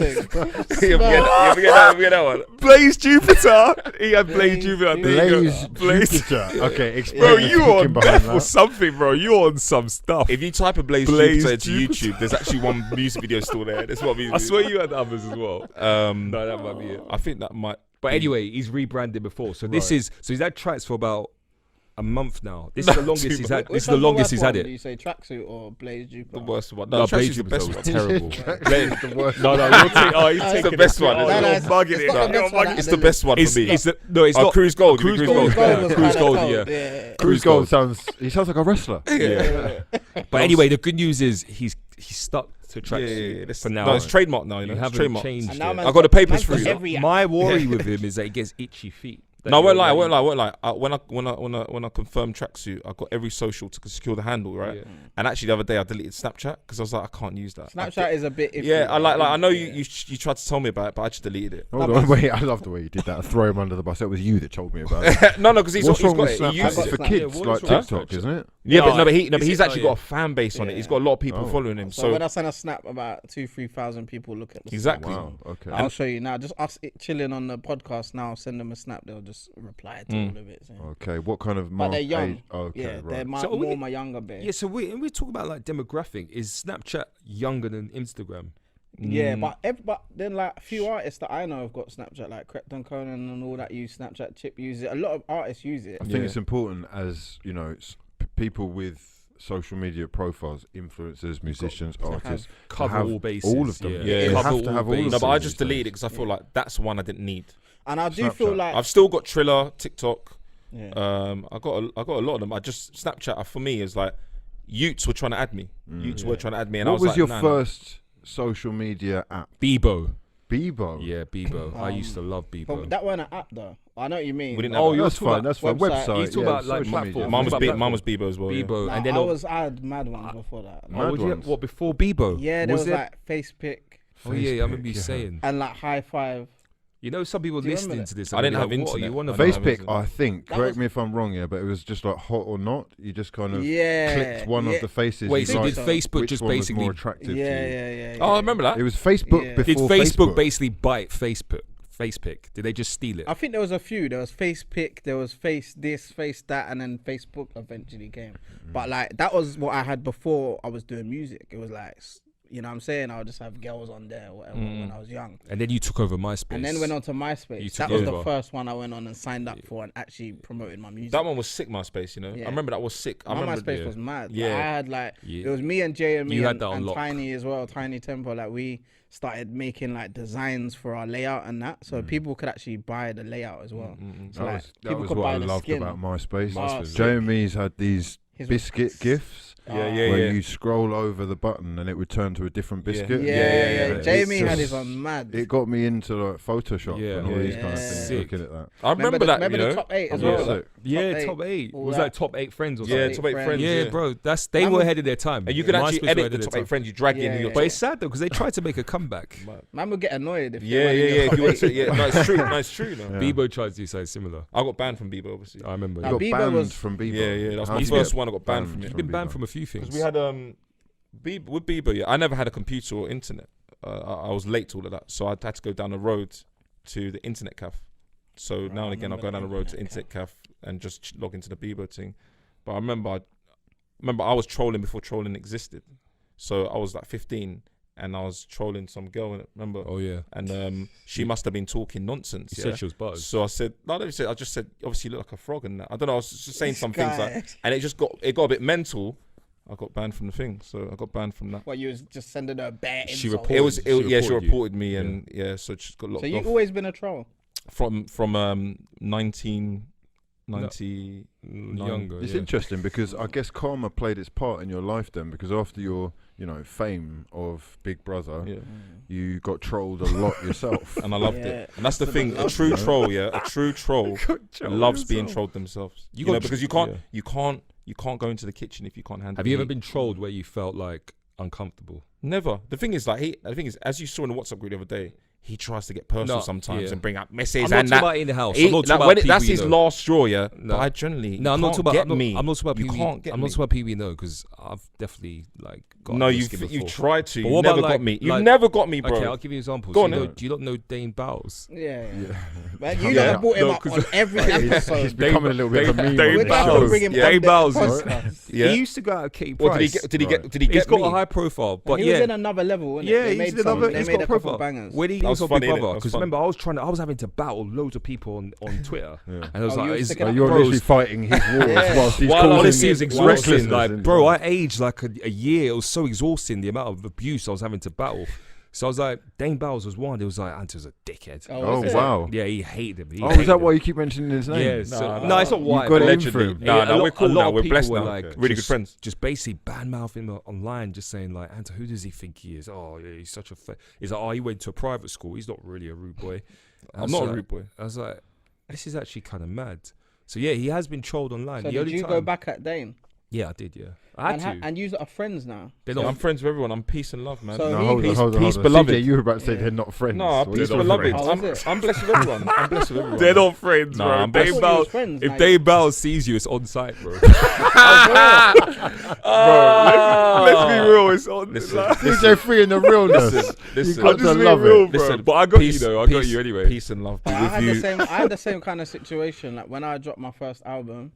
You forget that one. Blaze Jupiter. He had Blaze Jupiter. Blaze Jupiter. Okay, explain Bro, the you thinking on behind meth or that. something, bro. You on some stuff. If you type a Blaze Jupiter into YouTube, there's actually one music video still there. That's what I swear you had others as well. No, that might be it. I think that might. But anyway, he's rebranded before. So this Right. is so he's had tracks for about a month now. This is the longest he's had. Which This is the one's longest worst he's had one? Do it. you say tracksuit or Blaze Jupiter? The worst one. No, Tracksuit's Blaze the best was one. terrible. It's the worst. No, you're taking. Oh, he's It's taking the best one, Oh, isn't it? you're it's bugging not it. the now. best one. It's the best one It's, for me. it's the, no, it's not. Cruise Gold. Cruise Cruise Gold. Gold. Yeah. was Cruise kinda Gold, cold, yeah. Cruise Gold he sounds like a wrestler. Yeah. But anyway, the good news is he's stuck to tracksuit That's for now. No, it's trademarked now. You know, You it's haven't trademarked. changed And now it. man's I got the papers man's for got you. every app. My worry with him is that he gets itchy feet. That No, I you're won't lie. I already- won't lie. When I confirmed tracksuit, I got every social to secure the handle, right? Yeah. And actually, the other day I deleted Snapchat because I was like, I can't use that. Snapchat is a bit iffy. Yeah, I know Yeah. you tried to tell me about it, but I just deleted it. Hold on, wait, I love the way you did that. I throw him under the bus. It was you that told me about it. No, because he's What's wrong got with it. He Snapchat? uses It's it. for Snapchat. kids, Yeah, what like is wrong with TikTok, Snapchat? isn't it? Yeah, No, but is he's it? actually Oh, got yeah. a fan base on it. Yeah. He's got a lot of people Oh. following him. So So when I send a snap, about 2,000-3,000 people look at the Exactly. snap. Wow. Okay. I'll show you now. Just us chilling on the podcast now. Send them a snap. They'll just reply to all of it. So. Okay. What kind of But they're young. age? Okay. Yeah, they're right. So more my younger bit. Yeah, so we talk about like demographic. Is Snapchat younger than Instagram? Yeah, but then like a few artists that I know have got Snapchat, like Krypton Conan and all that use Snapchat. Chip uses it. A lot of artists use it. I think Yeah. it's important as people with social media profiles, influencers, musicians, artists, Cover have all bases. all of them. Yeah, Yeah, you cover have to have all of bases. No, but I these just deleted it days. because I feel like that's one I didn't need. And I do Snapchat. feel like I've still got Triller, TikTok. yeah. I got a lot of them. I just Snapchat for me is like Utes were trying to add me. Utes were trying to add me, and I What was was like, your nah, first social media app? Bebo. Bebo. Yeah, Bebo. I used to love Bebo. but that wasn't an app though. I know what you mean. We didn't Like, have Oh, you're That's talking fine. about That's fine. website. Website. He's talking yeah, about, like, social media. platform. Mine was Platform. mine was Bebo as well. Bebo, like, and then I had mad ones before that. Mad would you, ones. what before Bebo? Yeah, there was there? like Face Pick Oh yeah, I remember you Facebook, yeah. saying. and like High Five. You know, some people Do you remember listening that? to this. I and didn't be have like, what are internet. you on I about? didn't have Facebook, I think. That Correct was- me if I'm wrong, yeah, but it was just like hot or not. You just kind of Yeah, clicked one yeah. of the faces. Wait, you so liked, did Facebook which just one was basically? more attractive Yeah, to you. yeah. Oh, I remember that. It was Facebook Yeah. before Did Facebook Facebook. basically bite Facebook? Facebook? Did they just steal it? I think there was a few. There was Face Pick, there was Face this, Face that, and then Facebook eventually came. But like that was what I had before I was doing music. It was like, you know what I'm saying? I would just have girls on there or whatever when I was young. And then you took over MySpace. And then went on to MySpace. You took That was over. the first one I went on and signed up for and actually promoted my music. That one was sick, MySpace. You know, Yeah. I remember that was sick. I My remember. MySpace was mad. Yeah. Like, I had like Yeah. it was me and JME You had and, that on and lock. Tiny as well, Tiny Tempo. Like we started making like designs for our layout and that, so people could actually buy the layout as well. So like That people was could what buy I the loved skin. about MySpace. MySpace. Jeremy's had these His- biscuit gifs Yeah, where you scroll over the button and it would turn to a different biscuit. Yeah. Jamie It's had just- his on mad. It got me into like Photoshop Yeah. and all these Yeah. kind of things. Sick. Looking at that. I remember that. Remember you know, the top 8 as Yeah. well. Sick. yeah, top top 8. all Was that. like top 8 friends or yeah, something? top 8 friends. Yeah, bro. They Man were was- ahead of their time. And you could actually MySpace were edit ahead the of top their 8 friends. You drag in Yeah, your yeah. But it's sad though because they tried to make a comeback. Man would get annoyed if Yeah, they went in your If top you were 8. to, yeah, no, it's true. No, it's true. No. Yeah. Bebo tried to do something similar. I got banned from Bebo, obviously. I remember. Now, You got Bieber banned was- from Bieber. Yeah, that was How my did you first get one. I got banned from banned it. He's been banned Bieber? from a few things. Because we had with Bieber, yeah, I never had a computer or internet. I was late to all of that, so I had to go down the road to the internet cafe. So now and again, I'll go down the road to internet cafe and just log into the Bieber thing. But I remember I was trolling before trolling existed. So I was like 15 and I was trolling some girl. Remember? Oh yeah. And she must have been talking nonsense. He Yeah? said she was buzzed. So I said, no, I just said, obviously you look like a frog and that. I don't know. I was just saying This some things guy. like, and it got a bit mental. I got banned from the thing, so I got banned from that. What, you was just sending her a bare She insult? reported- She She reported me, you. and so she got locked So you've off always been a troll? from 1990. Younger. It's yeah. interesting because I guess karma played its part in your life then, because after your, fame of Big Brother, Yeah, you got trolled a lot yourself. and I loved Yeah. it. And that's the thing. A true troll, a true troll loves being trolled themselves. You You know, got because you can't go into the kitchen if you can't handle. Have you the ever heat. been trolled where you felt like uncomfortable? Never. The thing is, as you saw in the WhatsApp group the other day, he tries to get personal No, sometimes yeah. and bring up I'm messages not and talking that. about in the house. He- I'm not like, talking when about that's people his you know. last straw, yeah. No. But I generally No, I'm not talking about. get I'm not, me. I'm not talking about You people. can't get I'm me. not talking about people you know because I've definitely like got. No, under you've skin you've before. tried to. But You what never about, got like- me. You've like- never got me, bro. Okay, I'll give you examples. Go Do on, you know, then. do you not know Dane Bowles? Yeah. Yeah. Man, you Yeah. lot have brought him No, up 'cause on every He's episode. becoming a little bit of a meme. Dave on We're the gonna have Bowles. to bring him Dave on the Bowles. podcast. Yeah. He used to go out with Katie Or Price. did he get He's got me? a high profile, But but he was in another level, wasn't yeah, They he's made in another. they He's made got a a couple profile. bangers. When he That was was on funny, Big innit? Brother, That was because fun. remember I was having to battle loads of people on Twitter, Yeah. and I was Oh, you like, were it's, sticking Like up you're bros. literally fighting his wars Yeah. whilst he's While causing honestly, it was exhausting. recklessness Like, in bro, life. I aged like a year. It was so exhausting, the amount of abuse I was having to battle. So I was like, Dane Bowles was one. It was like, Ant was a dickhead. Oh is it? wow. Yeah, he hated him. He Oh, hated is that him. why you keep mentioning his name? Yeah, so, No, no, it's not You why. got but it in allegedly. for him. No, a no, lot- we're cool a lot now. of We're people blessed were now. like, Okay. Really good just- friends. Just basically badmouth him online, just saying like, Anta, who does he think he is? Oh, yeah, he's such a. He's like, oh, he went to a private school. He's not really a rude boy. I I'm was not a like- rude boy. I was like, this is actually kind of mad. So yeah, he has been trolled online. So The did only you time, go back at Dane? Yeah, I did. Yeah, I had to. And you are friends now. They're I'm not. friends with everyone. I'm peace and love, man. So No, he- hold on, Peace- hold on, peace, hold on. beloved. CJ, you were about to say Yeah. they're not friends. No, Or peace, they're not beloved. friends. Oh, is it? I'm blessed with everyone. I'm blessed with everyone. They're not friends, Nah, bro. I'm I Dave thought you Bowles. was friends, If like- Dave Bowles sees you, it's on site, bro. Let's be real. It's on. Listen, like- CJ free in the realness. listen, You got to just being love real, it. bro. Listen, But I got peace, you though. I got peace, you anyway. Peace and love be I with had you. I had the same kind of situation. Like when I dropped my first album,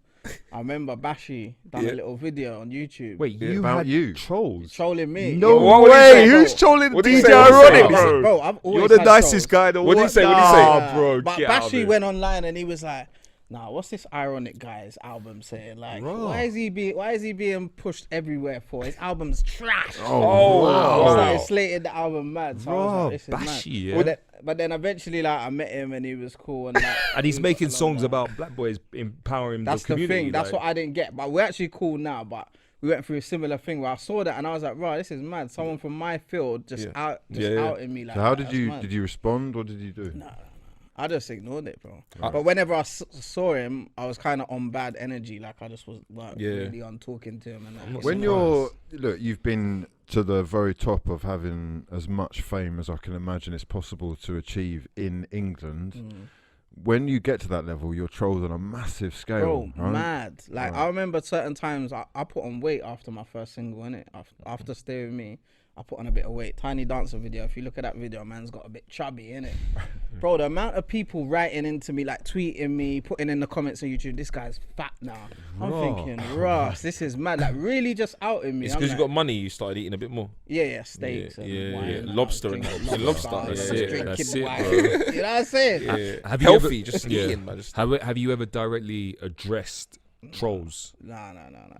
I remember Bashi done Yeah. a little video on YouTube. Wait, Yeah, you about had you. trolls? trolling me. No Yeah, What did he say, way. bro? Who's trolling What did he DJ say? What did he say? Ironic, bro? Bro, I've always You're the had nicest trolls. guy in the What did he world. say? What did he say? Nah, bro. But get out of Bashi here. went online and he was like, "Nah, what's this ironic guy's album saying? Like, Bro. why is he being pushed everywhere for? His album's trash." Oh, wow. He wow. started slating the album mad. So I was Bro, like, this is Bashi, mad. yeah. But then eventually, like, I met him and he was cool and like, And he's he was making a lot songs of- about black boys empowering That's the the community. thing. That's like- what I didn't get. But we're actually cool now. But we went through a similar thing where I saw that and I was like, "Right, this is mad. Someone from my field just Yeah. outing Yeah. me like." So how that. did That's you mad. did you respond? What did you do? No. I just ignored it, bro. But whenever I saw him, I was kind of on bad energy. Like I just was like Yeah. really on talking to him. And that. When you've been to the very top of having as much fame as I can imagine it's possible to achieve in England. When you get to that level, you're trolled on a massive scale. Bro, right? mad. Like I remember certain times I put on weight after my first single, innit? After Stay With Me, I put on a bit of weight. Tiny Dancer video. If you look at that video, man's got a bit chubby, innit? Bro, the amount of people writing into me, like tweeting me, putting in the comments on YouTube, this guy's fat now. I'm thinking, Ross, this is mad. Like really just outing me. It's I'm because like, you got money. You started eating a bit more. yeah, steaks and yeah, wine yeah. and Lobster and drinking that. Lobster, and that's it, drinking that's it, wine. bro. You know what I'm saying? Yeah. Have you Healthy, ever- just yeah. eating, man. Just Have you ever directly addressed trolls? Nah.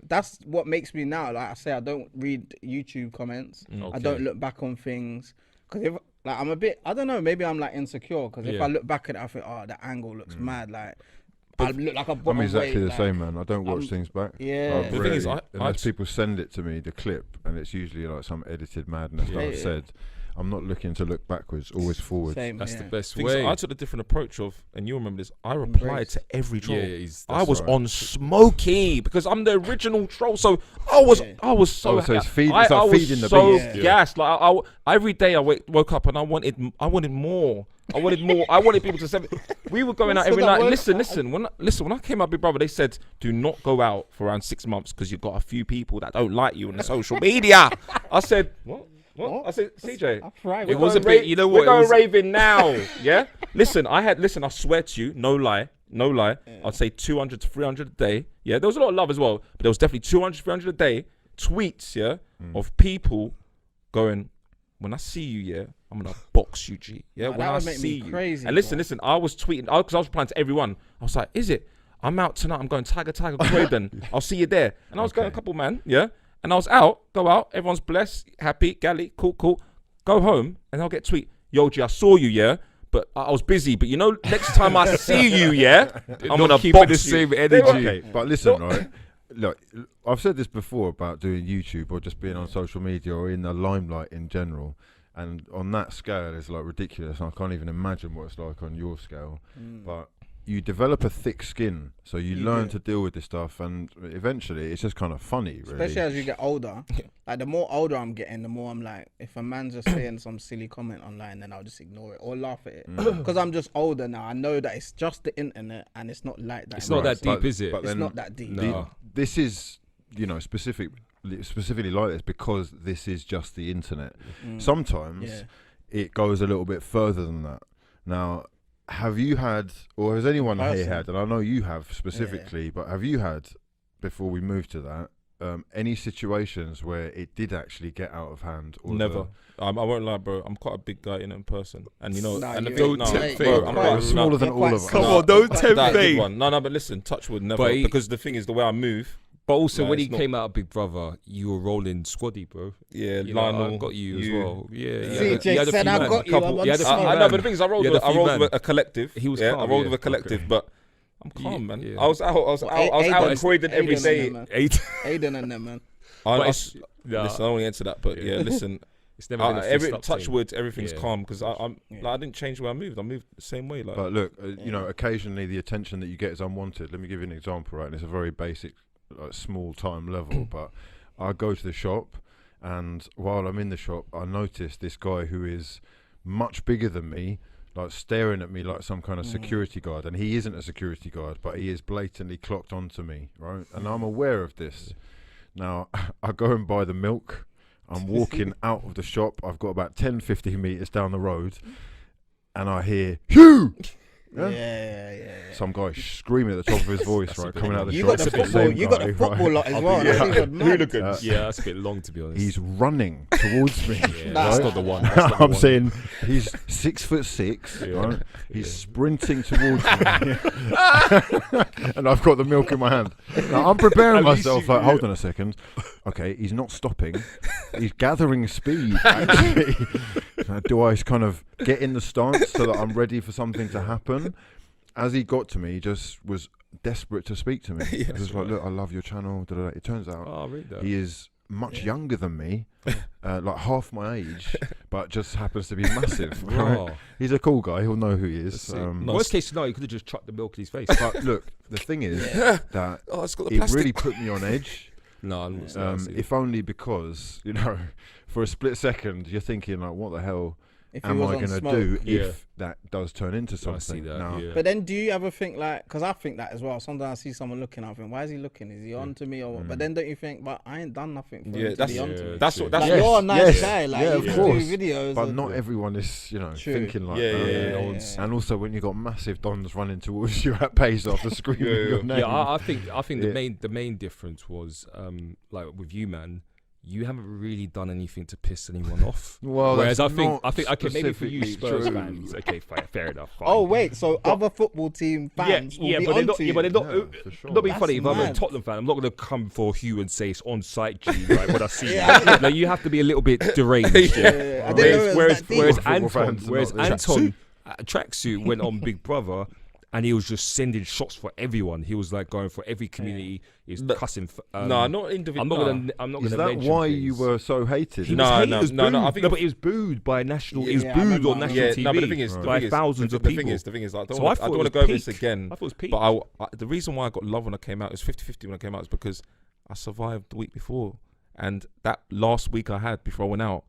That's what makes me now. Like I say, I don't read YouTube comments. I Okay. don't look back on things because if like I'm a bit, I don't know, maybe I'm like insecure because if Yeah. I look back at it, I think, oh, the angle looks mad. Like I look like a I'm bottom exactly weight, the like, same, man. I don't watch things back. Yeah. I've The thing is, rarely- I unless people send it to me, the clip, and it's usually like some edited madness that I've Yeah. said. I'm not looking to look backwards, always forwards. Same, That's yeah. the best Things way. I took a different approach of, and you remember this. I replied Embrace. to every troll. Yeah, I that's was right. on Smokey because I'm the original troll. So I was so Oh, so happy. it's feed- I, it's like I was feeding the so beast. Yeah. gassed. Like every day I woke up and I wanted more. I wanted more. I wanted people to send me. We were going out So every that night. works. Listen. When I came out, Big Brother, they said do not go out for around 6 months because you've got a few people that don't like you on the social media. I said what? I said CJ. I thrive. It on was that. a bit, you know what? We're going it was, raving now. Yeah. Listen, I swear to you, no lie. I'd say 200 to 300 a day. Yeah. There was a lot of love as well, but there was definitely 200 to 300 a day tweets. Yeah. Of people going, when I see you, yeah, I'm gonna box you, G. Yeah. Nah, when that I would make me see you. crazy, And listen. I was tweeting because I was replying to everyone. I was like, is it? I'm out tonight. I'm going Tiger, Croydon. I'll see you there. And I was going a couple, man. Yeah. And I was go out. Everyone's blessed, happy, galley, cool. Go home, and I'll get tweet. Yo, G, I saw you, yeah, but I was busy. But you know, next time I see you, yeah, I'm gonna keep it box the you. same energy. Okay, but listen, right? Look, I've said this before about doing YouTube or just being on social media or in the limelight in general. And on that scale, it's like ridiculous. I can't even imagine what it's like on your scale. But you develop a thick skin, so you learn to deal with this stuff, and eventually it's just kind of funny, really. Especially as you get older. Like the more older I'm getting, the more I'm like, if a man's just saying some silly comment online, then I'll just ignore it or laugh at it. Because I'm just older now. I know that it's just the internet and it's not like that. It's not that deep, is it? But It's then not that deep. No. this is, specifically like this because this is just the internet. Sometimes it goes a little bit further than that. Now, have you had, or has anyone here had, and I know you have specifically, but have you had, before we move to that, any situations where it did actually get out of hand? Or Never. I won't lie, bro. I'm quite a big guy in person, and you know, Nah, and the you thing, ain't, no, mate. bro, You're I'm quite quite smaller than you're all quite of us. Come small. on, don't that tempt good fate. one. No, but listen, touch wood, never. But he- Because the thing is, the way I move, But also, Like, when he it's not- came out of Big Brother, you were rolling squaddy, bro. yeah, You know, Lionel I got you as well. Yeah, CJ said, "I got you, I'm on He had a side." few I know, man. but the thing is, I rolled He had with a few man. a collective. He was yeah, calm, I rolled yeah. with a collective, Okay. but I'm calm, Yeah, man. yeah. I was out Aiden- in Croydon every Aiden day. and them, man. Eight. Aiden and them, man. I- But I- it's- nah, Listen, I don't want to answer that, but Yeah. yeah, listen. it's never been a Every fist up touch thing. wood, everything's Yeah. calm because I'm Yeah. like, I didn't change the way I moved. I moved the same way. Like, But look, you know, occasionally the attention that you get is unwanted. Let me give you an example, right? And it's a very basic, like, small time level. But I go to the shop, and while I'm in the shop, I notice this guy who is much bigger than me, like staring at me like some kind of security guard. And he isn't a security guard, but he is blatantly clocked onto me, right? And I'm aware of this. Now, I go and buy the milk. I'm walking out of the shop. I've got about 10, 15 meters down the road, and I hear, Hugh! Yeah. Some guy screaming at the top of his voice, right, coming out of the You shop. got the It's football. same You got guy, the football right? lot as well. That's even mad. hooligans. Yeah, that's a bit long to be honest. He's running towards me. yeah, Nah. that's not the one. That's not the I'm one. saying he's 6'6", Yeah. right? He's Yeah. sprinting towards me, and I've got the milk in my hand. Now, I'm preparing At least myself. you- Like, hold on a second. Okay, he's not stopping. He's gathering speed. Actually, do I kind of get in the stance so that I'm ready for something to happen? As he got to me, he just was desperate to speak to me. He was like, "Look, I love your channel." Da, da, da. It turns out Oh, I read that. he is much younger than me, like half my age, but just happens to be massive. Right? Oh. He's a cool guy. He'll know who he is. Let's see. Nice. Worst case scenario, you could have just chucked the milk in his face. But look, the thing is that Oh, it's got the it plastic. really put me on edge. No, I'm not. If only because, you know, for a split second you're thinking like, what the hell If he am was I on going to smoke. do Yeah. if that does turn into I something? see that. Now, Yeah. But then, do you ever think like? Because I think that as well. Sometimes I see someone looking, I think, why is he looking? Is he on to me or what? But then don't you think, but I ain't done nothing for Yeah, him to that's be on to me. that's what that's Like, Yes, you're a nice yes. guy. Like Yeah, you of can course. do videos. But and- not everyone is, you know, True. thinking like Yeah, that. yeah, no yeah, one's- yeah. And also when you got massive dons running towards you at pace after screaming Yeah, your name. Yeah, I think Yeah. the main difference was like with you, man. You haven't really done anything to piss anyone off. Well, Whereas that's I think okay, maybe for you specifically Spurs true. fans, okay, fair enough. Fine. Oh wait, so other football team fans will be but they're onto not. you. Yeah, but they're not. Yeah, for sure. Not being That's funny. If I'm a mad. Tottenham fan, I'm not going to come for Hugh and say it's on site, G. Right? When I see Yeah. you, like, you have to be a little bit deranged. Yeah, I didn't know it was Whereas that deep. whereas Football Anton, fans are not Anton, tracksuit went on Big Brother. And he was just sending shots for everyone. He was like going for every community. He was But- cussing. no, not individual. I'm not gonna. I'm not Is gonna. that mention why things. you were so hated? He No, was hated, no, he was no, no, I booed. think- No, but he was booed by national. He was Yeah, I booed remember. on national Yeah, TV no, but the thing is, by thousands of people. The thing is, like, So I I thought don't it want to was go over this peak. again. I thought it was peak. But the reason why I got love when I came out, it was 50-50 when I came out, is because I survived the week before. And that last week I had before I went out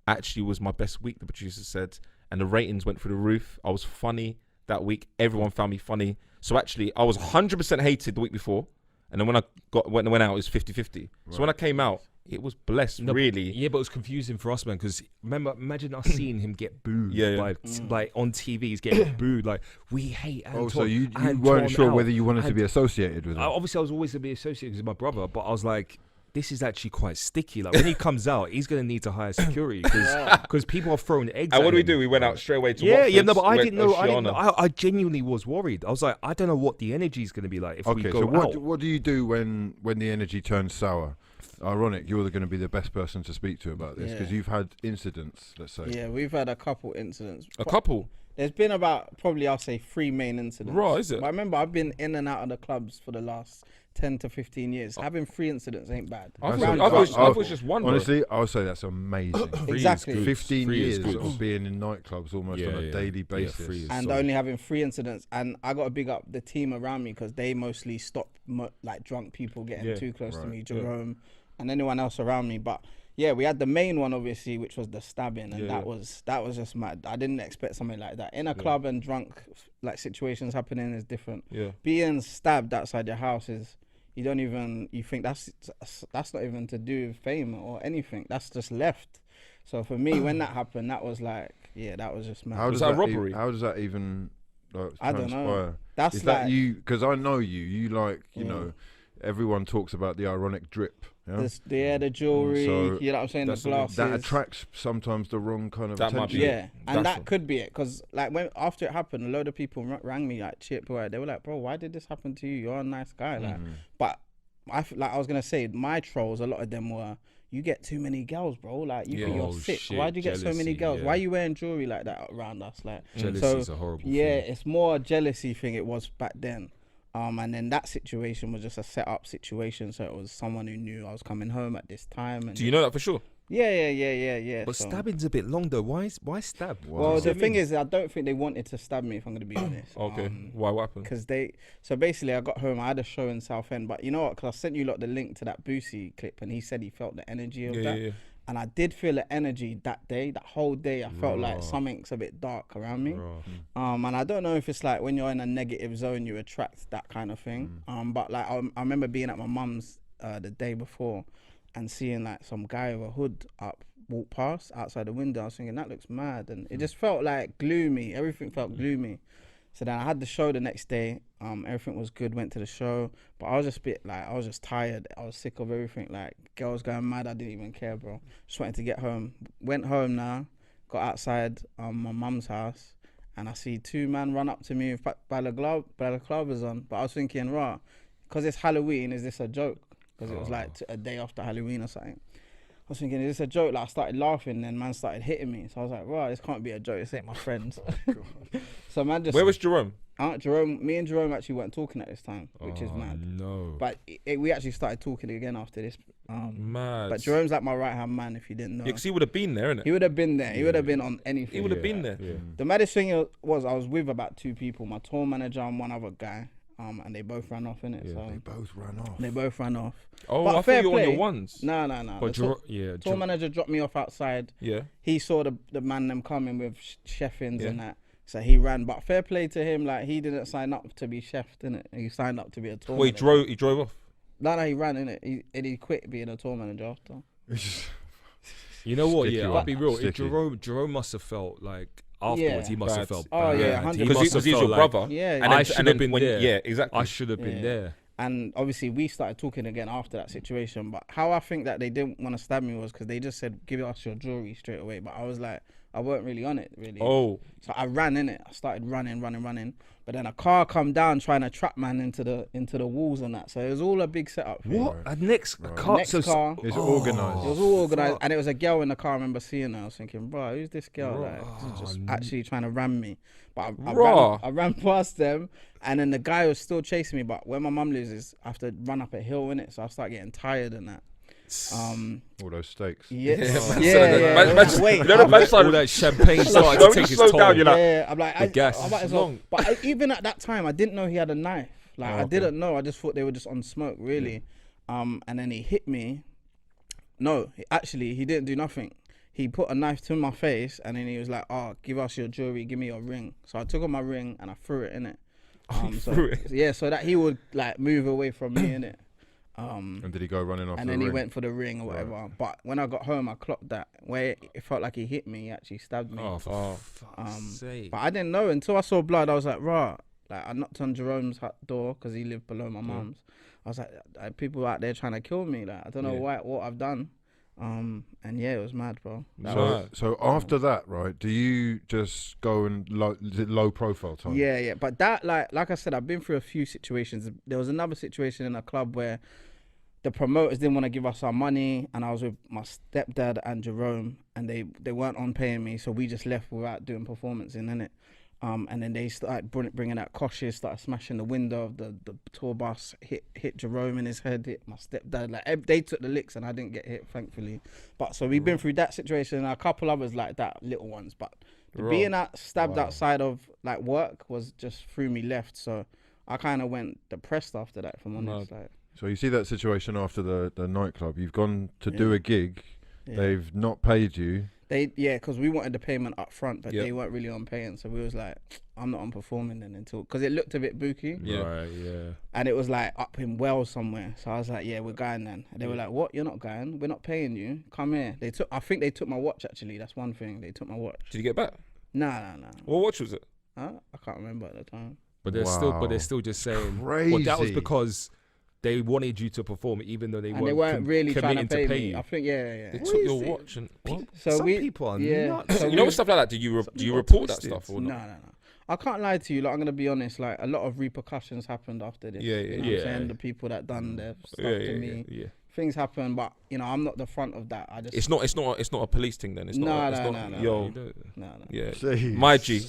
actually was my best week, the producer said. And the ratings went through the roof. I was funny that week. Everyone found me funny. So actually, I was 100% hated the week before. And then when I went out, it was 50-50. So when I came out, it was blessed, No, really. Yeah, but it was confusing for us, man. Because imagine us seeing him get booed. Yeah, yeah. Like on TV, he's getting booed. Like we hate Anton. Oh, so you Anton weren't sure out. whether you wanted to And be associated with him? obviously, I was always going to be associated with my brother, but I was like, this is actually quite sticky. Like when he comes out, he's going to need to hire security because people are throwing eggs. And at what do we him. do? We went out straight away to Yeah, Watford's, no, but I went didn't know. Oceana. I genuinely was worried. I was like, I don't know what the energy is going to be like if we Okay, go so out. what do you do when the energy turns sour? Ironic, you're going to be the best person to speak to about this because Yeah. you've had incidents, let's say. Yeah, we've had a couple incidents. A couple. There's been about probably I'll say 3 main incidents. Right, is it? But I remember I've been in and out of the clubs for the last 10 to 15 years. Having 3 incidents ain't bad. I That's thought a- I thought I- it was just one. bro. Honestly, I would say that's amazing. Exactly. good. 15 Free is years good. of being in nightclubs almost on a daily Yeah, basis. free is And solid. only having 3 incidents, and I got to big up the team around me because they mostly stopped like drunk people getting Yeah, too close to right. me, Jerome, and anyone else around me. But yeah, we had the main one obviously, which was the stabbing, and Yeah, that yeah. was just mad. I didn't expect something like that in a club, and drunk like situations happening is different. Yeah. Being stabbed outside your house is you think that's not even to do with fame or anything. That's just left. So for me, when that happened, that was like, yeah, that was just mad. How Was does that that robbery? How does that even like, I don't know. transpire? That's Is like that you? Because I know you. You like, you Yeah. know, everyone talks about the ironic drip. Yeah? The jewelry, So you know what I'm saying, the glasses. that attracts sometimes the wrong kind of That might attention. be Yeah, and That's that could be it, because like after it happened, a load of people rang me like Chip, where they were like, "Bro, why did this happen to you? You're a nice guy." Like, but I was gonna say, my trolls, a lot of them were, "You get too many girls, bro. Like, you think you're sick. Shit, Why'd you get so many jealousy, girls? yeah. Why are you wearing jewelry like that around us?" Like, Jealousy so is a horrible yeah, thing. it's more a jealousy thing. It was back then. And then that situation was just a set up situation. So it was someone who knew I was coming home at this time. And Do you know that for sure? Yeah. But so. stabbing's a bit long though. Why stab? Well, What the does it thing mean? is, I don't think they wanted to stab me, if I'm going to be honest. Okay. Why? What happened? Because so basically, I got home, I had a show in Southend, but you know what? Because I sent you lot the link to that Boosie clip, and he said he felt the energy of that. Yeah. And I did feel the energy that day, that whole day. I felt like something's a bit dark around me. And I don't know if it's like when you're in a negative zone, you attract that kind of thing. But like I remember being at my mum's the day before and seeing like some guy with a hood up walk past outside the window. I was thinking, that looks mad. And it just felt like gloomy. Everything felt gloomy. So then I had the show the next day. Everything was good, went to the show. But I was just a bit like, I was just tired. I was sick of everything. Like, girls going mad. I didn't even care, bro. Just wanted to get home. Went home now. Got outside my mum's house. And I see two men run up to me with balaclavas on. But I was thinking, right, because it's Halloween, is this a joke? Because it was like a day after Halloween or something. I was thinking, is this a joke? Like, I started laughing, and man started hitting me. So I was like, right, this can't be a joke. This ain't my friends. So man just... Where was Jerome? Me and Jerome actually weren't talking at this time, which is mad. No. But we actually started talking again after this. Mad. But Jerome's like my right-hand man, if you didn't know. Yeah, 'cause he would have been there, innit? He would have been there. He would have been on anything. He would have been there. Yeah. The maddest thing was I was with about two people, my tour manager and one other guy. And they both ran off, innit? Yeah. So They both ran off. they both ran off. Oh, But I thought fair you were on your play. ones. No. But The tour manager dropped me off outside. Yeah. He saw the man them coming with chefins Yeah. and that. So he ran. But fair play to him, like, he didn't sign up to be chefed, innit? He signed up to be a tour Well, manager. he drove off. No, he ran, innit? He quit being a tour manager after. You know what? Sticky Yeah, one. I'll be real. Sticky. Jerome must have felt like afterwards. He must have Bad. felt Oh, bad. yeah, He 100%. must Because have he's felt your like, brother. Yeah. And I then, should and have then been when, there. Yeah, exactly. I should have been Yeah. there. And obviously we started talking again after that situation. But how I think that they didn't want to stab me was because they just said, give us your jewelry straight away. But I was like, I weren't really on it, really. Oh, So I ran in it. I started running. But then a car come down trying to trap man into the walls and that. So it was all a big setup. thing. What? A next Right. car. Next so car. It's It organised. was all organised, and it was a girl in the car. I remember seeing her. I was thinking, bro, who's this girl? Bro, Like, she's just oh, actually trying to ram me. But Raw. I ran past them, and then the guy was still chasing me. But when my mum loses, I have to run up a hill in it, so I start getting tired and that. All those steaks. Yeah. Wait, Wait. all that champagne started to take his slow toll. down, you're like, Yeah, I'm like, The gas I might is as well. long. But even at that time, I didn't know he had a knife. Like, I didn't know. I just thought they were just on smoke, really. And then he hit me. No, he didn't do nothing. He put a knife to my face, and then he was like, "Oh, give us your jewelry, give me your ring." So I took out my ring and I threw it in it. So that he would like move away from me in it. And did he go running off And the then he ring? went for the ring or whatever. But when I got home, I clocked that where it felt like he hit me. He actually stabbed me. Oh, for fuck's sake. But I didn't know until I saw blood. I was like, rah. Like, I knocked on Jerome's door because he lived below my mum's. I was like, people out there trying to kill me. Like, I don't know what I've done. And yeah, it was mad, bro. So after that, right? Do you just go and is it low profile time? Yeah. But that, like I said, I've been through a few situations. There was another situation in a club where the promoters didn't want to give us our money, and I was with my stepdad and Jerome, and they weren't on paying me, so we just left without doing performancing, innit? And then they started bringing out koshes, started smashing the window of the tour bus, hit Jerome in his head, hit my stepdad. Like, they took the licks and I didn't get hit, thankfully. But so we've been through that situation and a couple others like that, little ones. But being stabbed outside of like work was just threw me left. So I kind of went depressed after that, if I'm honest. Like, So you see that situation after the nightclub. You've gone to do a gig. Yeah. They've not paid you. Because we wanted the payment up front, but they weren't really on paying. So we was like, I'm not on performing then until, because it looked a bit booky. Yeah. Right, yeah. And it was like up in Wales somewhere. So I was like, yeah, we're going then. And they were like, what? You're not going? We're not paying you. Come here. I think they took my watch, actually. That's one thing. They took my watch. Did you get back? Nah. What watch was it? Huh? I can't remember at the time. But they're still just saying, Crazy. well, that was because they wanted you to perform even though they and they weren't weren't really trying to committing pay to me. you. I think, yeah. They What took is your it? watch and what? So Some people are nuts. so You know, with stuff like that. Do you people are report that twisted. stuff or No, not? no. I can't lie to you. Like, I'm gonna be honest. Like, a lot of repercussions happened after this. Yeah, You know what yeah. I'm saying? The people that done their stuff Yeah, to yeah, me, Yeah. things happen. But you know, I'm not the front of that. I just It's not a police thing then. It's No, not. no, It's no, not. no. Yo, You don't- no. yeah. Jeez. My G.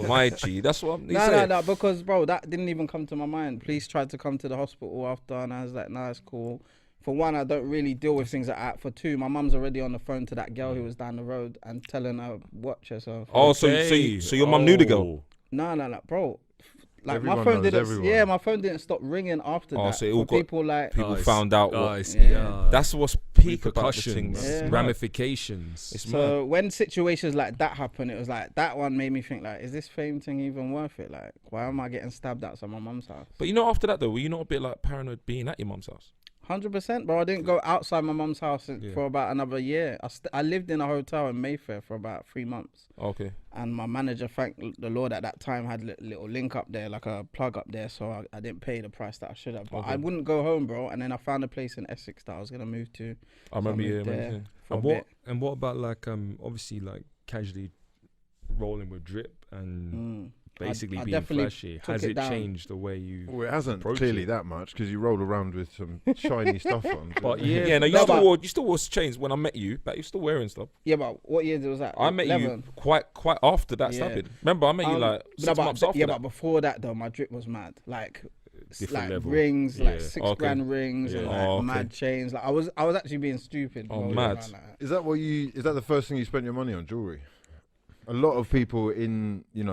My G. That's what I'm saying. No, because bro, that didn't even come to my mind. Police tried to come to the hospital after, and I was like, nah, it's cool. For one, I don't really deal with things like that. For two, my mum's already on the phone to that girl who was down the road and telling her watch herself. Oh, Okay. so your mum knew the girl. Oh. No, bro. Like Everyone my phone knows didn't. everyone. Yeah, my phone didn't stop ringing after Oh, that. so it all for got- people like. People Guys, found out what. guys, Yeah. That's what's peak about the thing. repercussions, Man. Yeah. It's mad. ramifications. It's mad. So when situations like that happen, it was like that one made me think like, is this fame thing even worth it? Like, why am I getting stabbed outside my mum's house? But you know, after that though, were you not a bit like paranoid being at your mum's house? 100%, bro. I didn't go outside my mum's house Yeah. for about another year. I lived in a hotel in Mayfair for about 3 months. Okay. And my manager, thank the Lord, at that time had little link up there, like a plug up there. So I didn't pay the price that I should have. But Okay. I wouldn't go home, bro. And then I found a place in Essex that I was going to move to. I remember I you. moved there for a And bit. what about like obviously like casually rolling with drip and basically I being definitely flashy? took Has it it down. changed the way you? Well, it hasn't approach clearly it? that much because you roll around with some shiny stuff on. But yeah. yeah, No, No, but- you still wore chains when I met you, but you're still wearing stuff. Yeah, but what year was that? I met 11? you quite after that Yeah. stabbing. Remember, I met you like 6 months after yeah, that. but before that though, my drip was mad. Like Different level. rings, Yeah. like 6 Okay. grand rings, and Yeah. like Oh, okay. mad chains. Like I was actually being stupid. Oh, rolling mad. around like that. Is that the first thing you spent your money on? Jewelry. A lot of people in the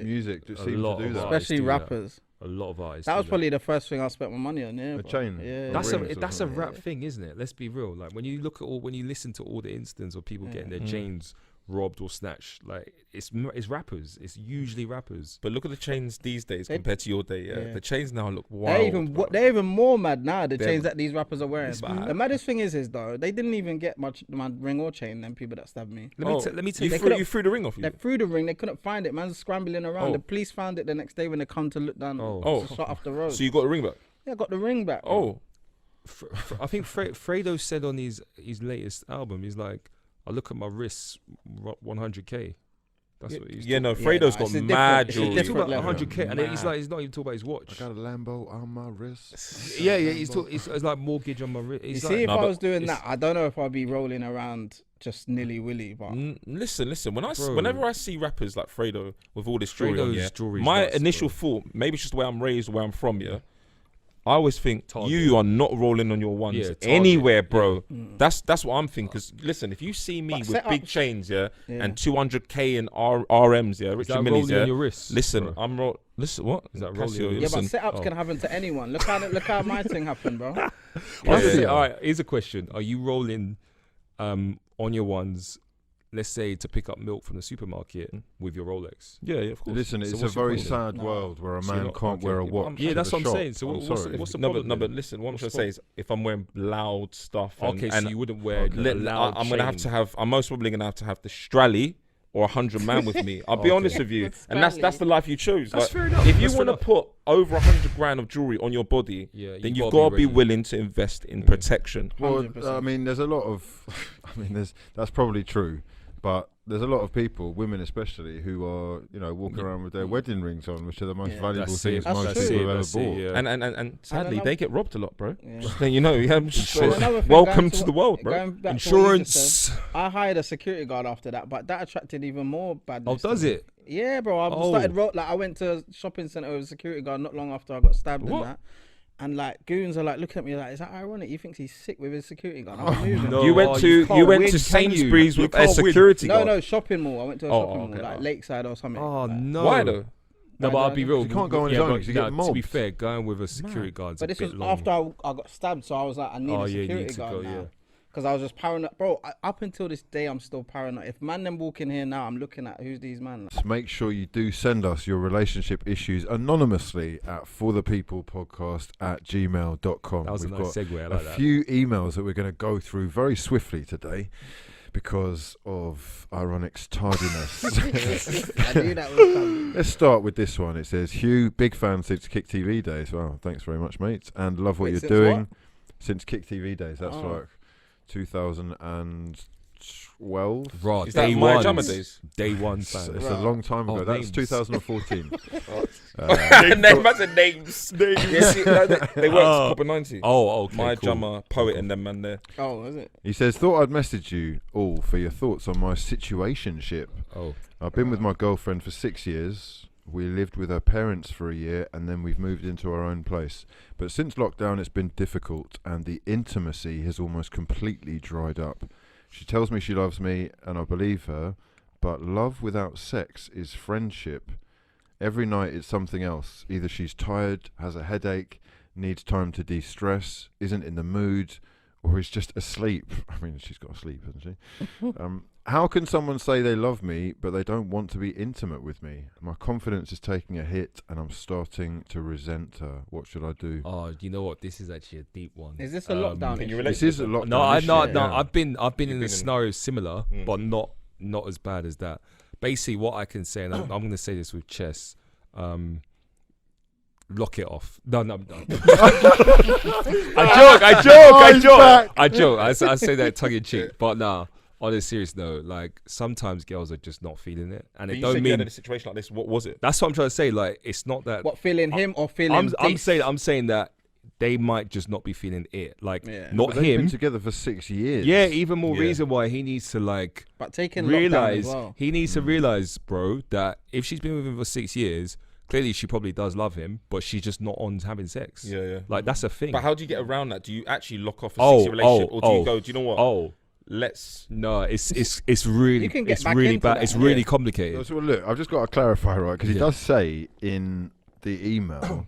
music just A seem lot to do of that. artists Especially do that. rappers. A lot of artists. That do was probably the first thing I spent my money on. Yeah, A bro. chain. Yeah, That's rings or a something. rap thing, isn't it? Let's be real. Like when you when you listen to all the instances of people getting their chains robbed or snatched, like it's rappers. It's usually rappers. But look at the chains these days They- compared to your day. Yeah, Yeah. the chains now look wild. they're even more mad now. The They're- chains that these rappers are wearing. It's mad. The maddest thing is though, they didn't even get my ring or chain. Them people that stabbed me. Let me tell You you. threw, you threw the ring off you. They threw the ring. They couldn't find it. Man's scrambling around. Oh. The police found it the next day when they come to look down. Oh. to shut off the road. So you got the ring back. Yeah, I got the ring back. Oh, I think Fredo said on his latest album, he's like, I look at my wrists, 100K. That's what he's yeah. No, Yeah, Fredo's no, got it's a mad different- it's a jewelry. He's talking different about level. 100K, and then he's Mad. like, he's not even talking about his watch. I got a Lambo on my wrist. Yeah, it's like mortgage on my wrist. You He's see, like, if No, I but was doing it's- that, I don't know if I'd be rolling around just nilly willy. But Listen. Bro. Whenever I see rappers like Fredo with all this jewelry on, Fredo's jewelry's my nuts, initial bro. thought, maybe it's just where I'm raised, where I'm from, yeah. I always think Target. you are not rolling on your ones Yeah, target. anywhere, bro. Yeah. That's what I'm thinking. Because listen, if you see me But with set big up- chains, yeah, Yeah. and 200K in RMs, yeah, Is Richard that Millis, rolling yeah. on your wrists? Listen, bro? Listen, what? Is that Casio, rolling on your yeah, listen. but setups can happen to anyone. Look how my thing happened, bro. Honestly, all right, here's a question. Are you rolling on your ones, let's say, to pick up milk from the supermarket with your Rolex? Yeah, of course. Listen, So it's a what's your very point? sad No. world where a So man you're not- can't wear a okay, watch. Yeah, to that's the what I'm shop. saying. So I'm what's sorry. the No, problem? but listen, what I'm trying to say is if I'm wearing loud stuff, and, Okay, and so you wouldn't wear a loud I'm gonna have chain. to have. I'm most probably gonna have to have the Strally or 100 man with me. I'll be Okay. honest with you, The and that's the life you chose. That's Like, fair enough. if you That's fair want to enough. put over 100 grand of jewelry on your body, Yeah, then you you've got to be ready. willing to invest in protection. Well, 100%. I mean, there's a lot of. I mean, that's probably true, but there's a lot of people, women especially, who are walking around with their wedding rings on, which are the most Yeah. valuable That's things it. most That's people have That's ever it, bought. yeah. And sadly, know. they get robbed a lot, bro. Yeah. Just letting you know, yeah, I'm just- And another thing, welcome going to the world, bro. going back to what you just Insurance. said, I hired a security guard after that, but that attracted even more badness. Oh, does to me. it? Yeah, bro. I Oh. started I went to a shopping centre with a security guard not long after I got stabbed What? and that. And like goons are like looking at me like, is that ironic? He thinks he's sick with his security guard. I'm moving. no. You went Oh, to you can't win, can you? Sainsbury's You with a can't win. security No, guard. no, shopping mall. I went to a Oh, shopping okay. mall, like Lakeside or something. Oh like, no. Why though? No, but I'll be real. You can't go on his own but 'cause you get To be mobbed. fair, going with a security guard's But a this bit was long. after I got stabbed, so I was like, I need Oh, a yeah, you security need to guard go, now. yeah. Because I was just paranoid. Bro, up until this day, I'm still paranoid. If man them walk in here now, I'm looking at who's these man. So make sure you do send us your relationship issues anonymously at forthepeoplepodcast@gmail.com. That was a We've nice got segue. I a like that. few emails that we're going to go through very swiftly today. because of Ironic's tardiness. I knew that was coming. Let's start with this one. It says, Hugh, big fan since Kick TV days. Well, thanks very much, mate. And love what Wait, you're since doing. what? Since Kick TV days. That's like 2012. Raw, Is day that My one. Drummer Days? Day one It's fan. a long time ago. Oh, That's names. 2014. Name as in names. Yes, they worked Copper 90. Oh, okay. My cool. drummer, poet, and them man there. Oh, is it? He says, thought I'd message you all for your thoughts on my situationship. Oh, I've been with my girlfriend for 6 years. We lived with her parents for a year and then we've moved into our own place. But since lockdown, it's been difficult and the intimacy has almost completely dried up. She tells me she loves me and I believe her, but love without sex is friendship. Every night it's something else. Either she's tired, has a headache, needs time to de-stress, isn't in the mood, or is just asleep. I mean, she's got to sleep, hasn't she? How can someone say they love me, but they don't want to be intimate with me? My confidence is taking a hit, and I'm starting to resent her. What should I do? oh, you know what? This is actually a deep one. Is this a lockdown? Can you issue? relate This is a lockdown issue, No. yeah. I've been in been a in- scenario similar, but not as bad as that. Basically, what I can say, and I'm going to say this with chess. Lock it off. No. I joke. I say that tongue in cheek, but nah. On a serious note, like sometimes girls are just not feeling it, and But it you don't said you had mean a situation like this. What was it? that's what I'm trying to say. Like it's not that What, feeling him or feeling I'm this? saying that they might just not be feeling it. Like Yeah. not But they've been him. together for 6 years. Yeah, even more Yeah. reason why he needs to like But taking lockdown realize as well. he needs to realize, bro, that if she's been with him for 6 years, clearly she probably does love him, but she's just not on having sex. Yeah. Like that's a thing. But how do you get around that? Do you actually lock off a Oh, 6-year relationship, or do you oh. go? Do you know what? Oh Let's. no, it's really You can get it's back really into bad. that. It's really Yeah. complicated. So look, I've just got to clarify, right? Because he Yeah. does say in the email,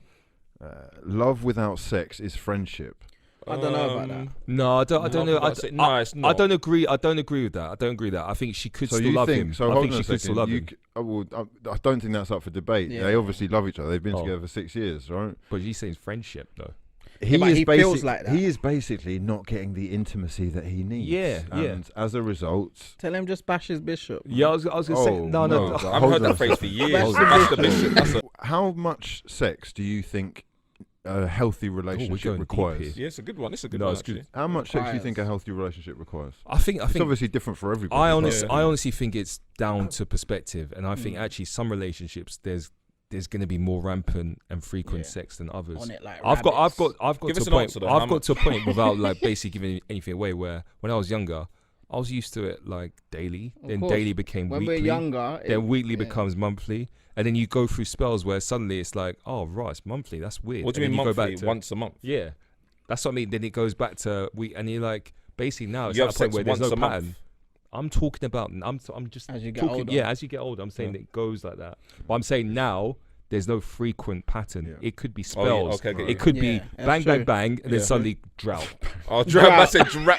love without sex is friendship. I don't know about that. No, I don't know. No, it's not. I don't agree. I don't agree with that. I don't agree with that. I think she could So still you love think? him. So I hold think on she a could still second. love You him. I don't think that's up for debate. Yeah. They obviously love each other. They've been Oh. together for 6 years, right? But he's saying friendship though. but he feels like that. He is basically not getting the intimacy that he needs. Yeah, yeah. And as a result, Tell him just bash his bishop. Yeah, I was gonna say no. no. I haven't Hold heard on that a phrase for second. years. That's That's the bishop. That's a, how much sex do you think a healthy relationship going deep requires? here. yeah, it's a good one. It's a good No, one. it's good. Actually. How much sex do you Requires. think a healthy relationship requires? I think It's obviously different for everybody. I but- honestly think it's down to perspective, and I think actually some relationships there's going to be more rampant and frequent Yeah. sex than others. On it like I've got rabbits. Give to us a an point. answer, though. How I've got to a point without like basically giving anything away. Where when I was younger, I was used to it like daily. Of Then course. daily became When weekly. we're younger, Then weekly yeah. becomes monthly, and then you go through spells where suddenly it's like, oh right, it's monthly. That's weird. What do you And mean then you go monthly? back to, Once a month. Yeah, that's what I mean. Then it goes back to week, and you're like, basically now it's You at have a point sex where there's once no a month. pattern. I'm talking about. I'm just As you get talking. older. Yeah, as you get older, I'm saying it goes like that. But I'm saying now there's no frequent pattern. Yeah. It could be Oh, yeah, spells. okay, I get It you. could Yeah, be that's bang, true. bang, bang, and then Yeah. suddenly drought. Oh, drought. I said drought.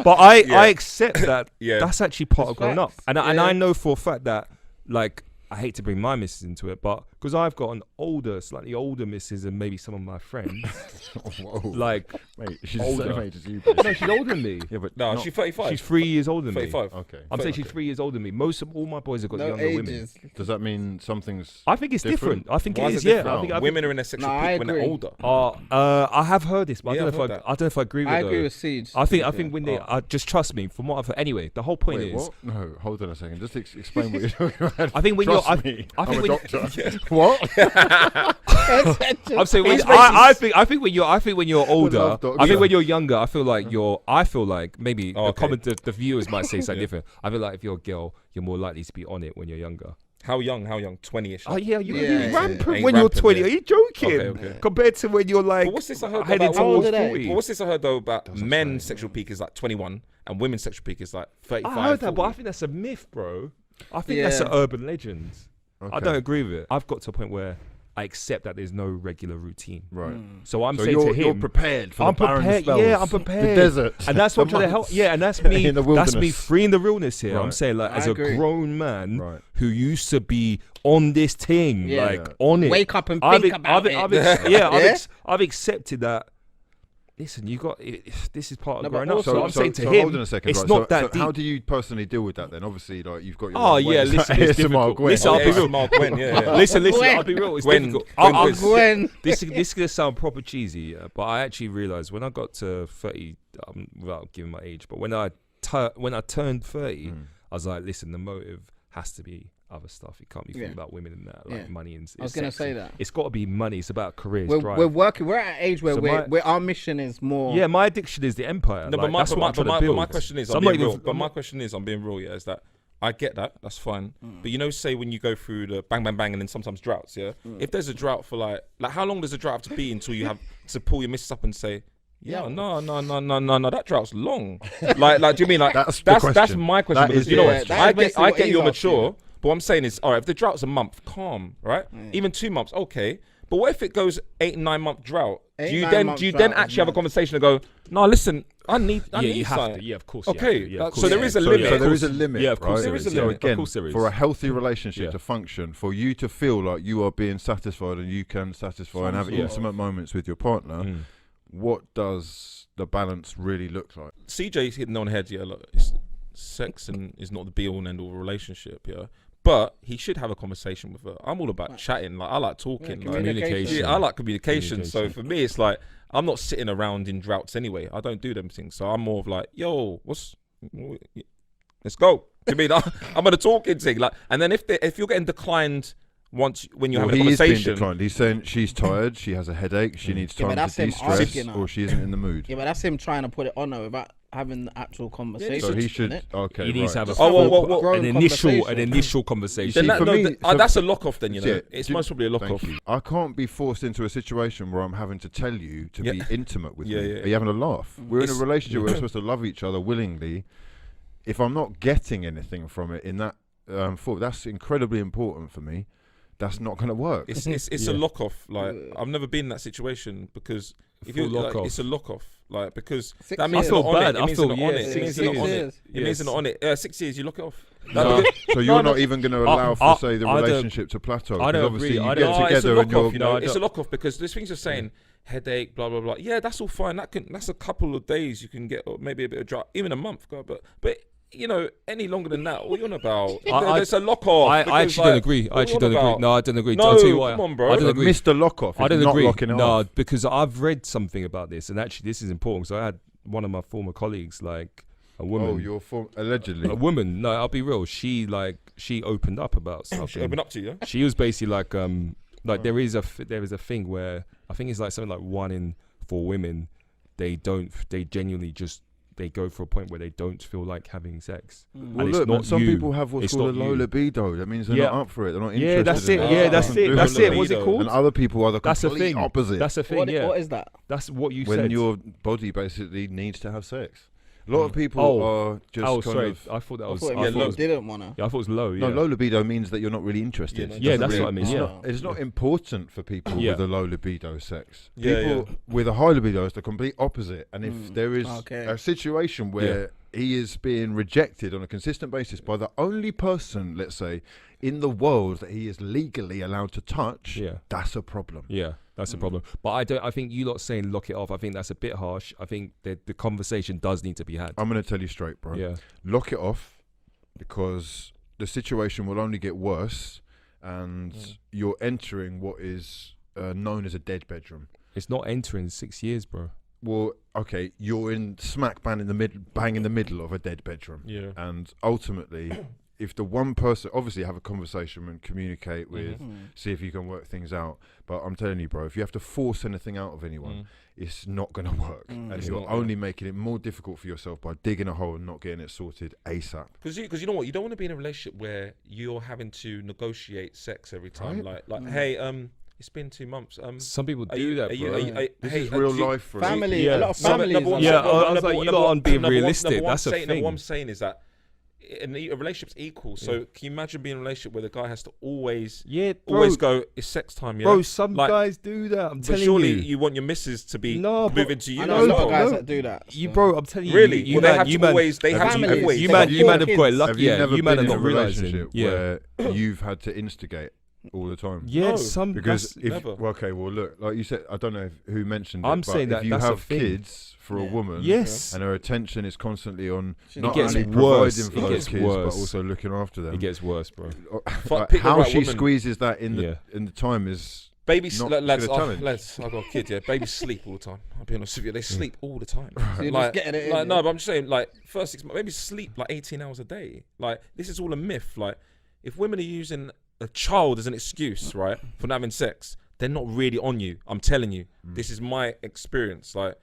But I Yeah. accept that. Yeah. That's actually part of It's growing up, facts. and Yeah. I know for a fact that like. I hate to bring my missus into it, but because I've got an slightly older missus than maybe some of my friends, Whoa. like Mate, she's older. the same age as you. no, she's older than me. Yeah, but No, not- she's 35. She's 3 years older than me. 35. okay. I'm saying she's Okay. 3 years older than me. Most of all my boys have got No younger women. ages. Does that mean something's? I think it's different. I think Why it is is. it Yeah, different? I think Women are in their sexual No, I peak when they're agree. older. I have heard this, but Yeah, I I've don't heard know if that. I don't know if I agree with I it. agree though. with Siege. I think when they just trust me. From what I've heard, anyway, the whole point Wait, is, what? No, hold on a second. Just explain what you're talking about. I think when Trust you're, me, I think I'm when a you- doctor. What? I'm saying when, It's I think when you're older, love dogs. I think Yeah. when you're younger, I feel like maybe Oh, okay. the viewers might say something Yeah. different. I feel like if you're a girl, you're more likely to be on it when you're younger. How young? 20-ish. Oh yeah, you Yeah, can be yeah, rampant Ain't when you're rampant, 20. yeah. Are you joking? Okay. Compared to when you're like But what's this I heard heading about? How old towards are they? 40. Well, what's this I heard though about Doesn't men's say. sexual peak is like 21 and women's sexual peak is like 35. I heard that, but I 40. think that's a myth, bro. I think that's Yeah. an urban legend. I Okay. don't agree with it. I've got to a point where I accept that there's no regular routine. Right. So I'm So saying you're, to you're him, prepared for I'm the barren prepared. spells, Yeah, I'm prepared. The desert. And that's what I'm the trying to help. months. Yeah, and that's me. In the That's me wilderness. freeing the realness here. I'm Right. saying, like, I as a agree. grown man Right. who used to be on this thing, Yeah. like on it. Wake up and I've think ex- about I've, it. I've, ex- yeah, Yeah? I've accepted that. listen, you got this is part No, of but growing up. also- So I'm saying to so him, hold on a second, it's right, not that so deep. how do you personally deal with that then? Obviously, like you've got your Oh own yeah, ways. listen, it's ASMR difficult. Gwen. Listen, I'll be real. Mark Gwen, yeah. Listen, Gwen. I'll be real. It's Gwen- difficult. Gwen I'll- Quiz. Gwen. this is gonna sound proper cheesy, yeah, but I actually realised when I got to 30, without giving my age, but when I turned 30, I was like, listen, the motive has to be other stuff. It can't be thinking about women and that, like money and I was gonna sex say and that. it's got to be money. It's about careers. We're drive. working. We're at an age where So our mission is more. Yeah, my addiction is the empire. No, like, but that's what I'm trying to build. my question is, So I'm not being even- real. But my question is, I'm being real. Yeah, is that I get that. That's fine. Mm. But you know, say when you go through the bang, bang, bang, and then sometimes droughts. Yeah. If there's a drought for like how long does a drought have to be until you have to pull your missus up and say, yeah, no, that drought's long. like, do you mean like That's the that's question. my question? That Because is you the know, question. That is basically I what get he's you're asking. mature. But what I'm saying is, all right, if the drougt's a month, calm, right? Even 2 months, okay. But what if it goes 8 and 9 month drought? Do you 8-9 then month actually drought have is a mad. conversation and go, no, listen, I need Yeah, you have something. to. Yeah, of course. Okay, you have to. Yeah, of so course, there yeah. is a So, limit. yeah, So of there course- is a limit. Yeah, of course right? there is. a So limit. again, Of course there is. for a healthy relationship Yeah. to function, for you to feel like you are being satisfied and you can satisfy and have Yeah. intimate moments with your partner, what does the balance really look like? CJ's hitting on the head, yeah. Look, sex and is not the be all and end all of a relationship, yeah. But he should have a conversation with her. I'm all about chatting. Like I like talking. Yeah, like, communication. Yeah, I like communication. So Communication. for me, it's like I'm not sitting around in droughts anyway. I don't do them things. So I'm more of like, yo, let's go. Do you mean I'm on a talking thing? Like, and then if you're getting declined once when you're having a he is being conversation, declined. He's saying she's tired, she has a headache, she needs Yeah, but time that's to him de-stress, asking her. or she isn't in the mood. Yeah, but that's him trying to put it on her without having the actual conversation. So he should. innit? Okay, He needs to right. have a Oh, full- well, grown an conversation. initial conversation. see, then for me- that's a lock off. Then you know, Yeah, it's do- most probably a lock Thank off. you. I can't be forced into a situation where I'm having to tell you to Yeah. be intimate with Yeah, me. yeah. Are you having a laugh? We're in a It's- relationship where we're supposed to love each other willingly. If I'm not getting anything from it in that form, that's incredibly important for me. That's not going to work. It's Yeah. a lock off. Like I've never been in that situation because if you Full lock like, off. it's a lock off. Like because 6 that years. means I feel you're not on bad. it. It I means feel- you're not on yeah, it. It six means you're not on years. it. It means you're not on it. 6 years, you lock it off. No. So you're no. not even going to allow for, say, the I don't- relationship to plateau. I don't 'Cause obviously agree. I you don't- get No, it's a together lock and you're. off. You know, No, I it's a don't- lock off because there's things you're saying. Headache, blah blah blah. Yeah, that's all fine. That's a couple of days you can get, or maybe a bit of dry, even a month. But you know, any longer than that, what are you on about? There's a lock off. I actually don't agree. I actually don't agree. No, I don't agree. I'll tell you why. come on, bro. I don't agree. Mr. Lockoff. I don't not agree. locking it No, off. because I've read something about this, and actually, this is important. So I had one of my former colleagues, like a woman. Oh, you're allegedly. A woman. No, I'll be real. She opened up about stuff. Should open up to you. Yeah? She was basically like there is a thing where I think it's like something like 1 in 4 women, they genuinely just they go for a point where they don't feel like having sex. Well, And it's look, not man, some you. people have what's It's called a not low you. libido. That means they're Yeah. not up for it. They're not interested. Yeah, that's in it. it. Yeah, that's Doesn't it. do That's it. it. What's it called? And other people are the That's the complete thing. opposite. That's the thing. Yeah, What is that? that's what you when said. your body basically needs to have sex. A lot of people Oh. are just kind sorry. of. I thought that I was. thought I it thought it was, didn't wanna. yeah, I thought it was low. Yeah. No, low libido means that you're not really interested. Yeah, It Yeah, doesn't that's really- what I mean, It's yeah. not, it's not important for people Yeah. with a low libido sex. Yeah, People with a high libido is the complete opposite. And if there is Okay. a situation where he is being rejected on a consistent basis by the only person, let's say, in the world that he is legally allowed to touch, Yeah. that's a problem. Yeah, that's the problem. But I think you lot saying lock it off. I think that's a bit harsh. I think that the conversation does need to be had. I'm going to tell you straight, bro. Yeah. Lock it off because the situation will only get worse and you're entering what is known as a dead bedroom. It's not entering 6 years, bro. Well, okay, you're in smack bang in the middle of a dead bedroom. Yeah. And ultimately, if the one person, obviously have a conversation and communicate with, see if you can work things out. But I'm telling you, bro, if you have to force anything out of anyone, it's not going to work. And It's you're not, only making it more difficult for yourself by digging a hole and not getting it sorted ASAP. Because you know what, you don't want to be in a relationship where you're having to negotiate sex every time. Right. Like, hey, it's been 2 months. Some people Are do you- that, are you- bro. are you- This hey, is real do you- life for Family, Yeah. a lot of No, but- families. no, but what I'm Yeah, saying- I was like, you no, got but- on being no, but what- realistic. no, but what I'm That's a saying- no, thing. What I'm saying is that a relationship's equal. So can you imagine being in a relationship where the guy has to always go, it's sex time, yeah? Bro, some Like, guys do that. I'm but telling surely you. you want your missus to be No, but- moving to you. I as know a lot of well. guys No. that do that. You, so. bro, I'm telling you. Really? You Well, they man, have you to man, always. They have to Families. always. you They man, got you man four have got it kids. lucky. Have you Yeah, never you man been are in a not realizing. relationship Yeah. where you've had to instigate all the time? Yeah, No, Because never. well, look, like you said, I don't know who mentioned it. I'm but saying if that you that's a have thing. kids for a woman, Yes. and her attention is constantly on She's not not only on it. Worse. providing for It those gets kids, but worse. also looking after them. It gets worse, bro. Like, Pick the how right she woman. squeezes that in the Yeah. in the time is Baby, Not lads, good a challenge. lads, I've got a kid, yeah. Babies sleep all the time. I'll be honest with you, they sleep all the time. So you're Like, just getting it in. like, yeah? no, but I'm just saying, like, first 6 months, maybe sleep like 18 hours a day. Like, this is all a myth. Like, if women are using a child as an excuse, right, for not having sex, they're not really on you. I'm telling you, this is my experience. Like,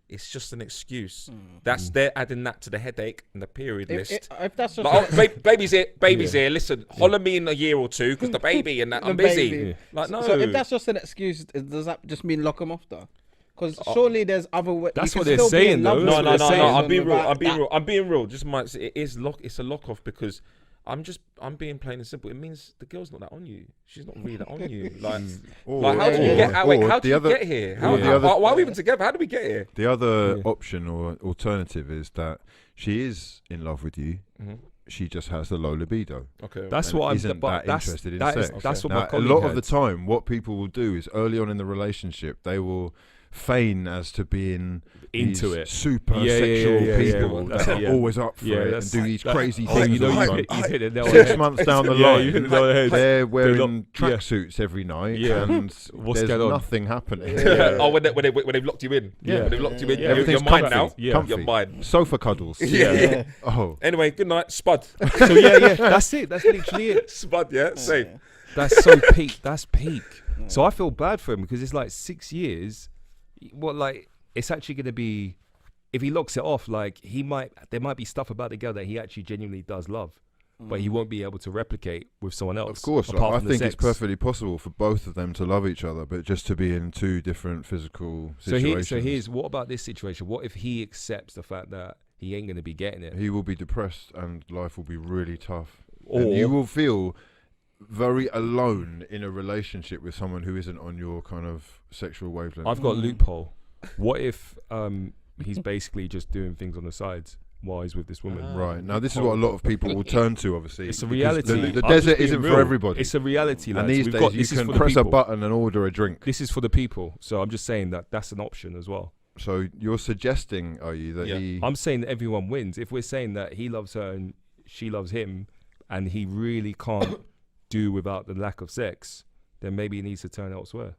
it's just an excuse. They're adding that to the headache and the period list. If that's just Like, oh, baby's here. Listen, holler me in a year or two because the baby and that, I'm The busy. baby. Like, no. So if that's just an excuse, does that just mean lock them off though? Because surely there's other ways. That's what they're saying, though. No, That's what they're saying. I'm being real. without that. I'm being real. Just it's a lock off because I'm being plain and simple. It means the girl's not that on you. She's not really that on you. Like how did you get out? Wait, how did you get here? Why are we even together? How did we get here? the other option or alternative is that she is in love with you. She just has a low libido. Okay. That's and what I'm. isn't But that that's interested in that is- sex. that's what Now, my a colleague lot had. of the time, what people will do is early on in the relationship, they will feign as to being Into these it. super Yeah, sexual yeah. people That's that it, are yeah. always up for Yeah, it and that's- do these that- crazy oh, things. you know, all the you've time. hit it nail on the 6 head. months down the Yeah, you hit line, it nail on the head. they're They're wearing not- tracksuits every night, Yeah. and What's there's going on? nothing happening. Oh, when they've locked you in. Yeah. When they've locked you in. Yeah. Everything's You're mine comfy. now. Yeah. Comfy. You're mine. Sofa cuddles. Yeah. Oh, Anyway, good night, Spud. So yeah, that's it. That's literally it. Spud, yeah, same. That's so peak. That's peak. So I feel bad for him because it's like 6 years. What like it's actually going to be if he locks it off. Like there might be stuff about the girl that he actually genuinely does love, but he won't be able to replicate with someone else. of course. apart I from the think it's sex. perfectly possible for both of them to love each other, but just to be in two different physical situations. So here's what about this situation? What if he accepts the fact that he ain't going to be getting it? He will be depressed and life will be really tough. Or And you will feel very alone in a relationship with someone who isn't on your kind of sexual wavelength. I've got a loophole. What if he's basically just doing things on the sides while he's with this woman? Right. Now, this is what a lot of people will turn to, obviously. It's a because reality. The I'm just desert being isn't real. for everybody. It's a reality, lads. and these We've days, got, you this is can for the press a people. button and order a drink. This is for the people. So I'm just saying that that's an option as well. So you're suggesting, are you, that Yeah. he... I'm saying that everyone wins. If we're saying that he loves her and she loves him, and he really can't do without the lack of sex, then maybe he needs to turn elsewhere.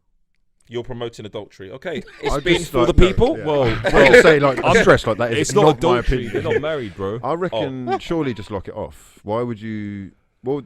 You're promoting adultery. Okay. I It's been just, for like, the no, people. yeah. Well, When you say, like, I'm stressed like that, it's not not my adultery. opinion. They're not married, bro. I reckon surely just lock it off. Why would you... Well,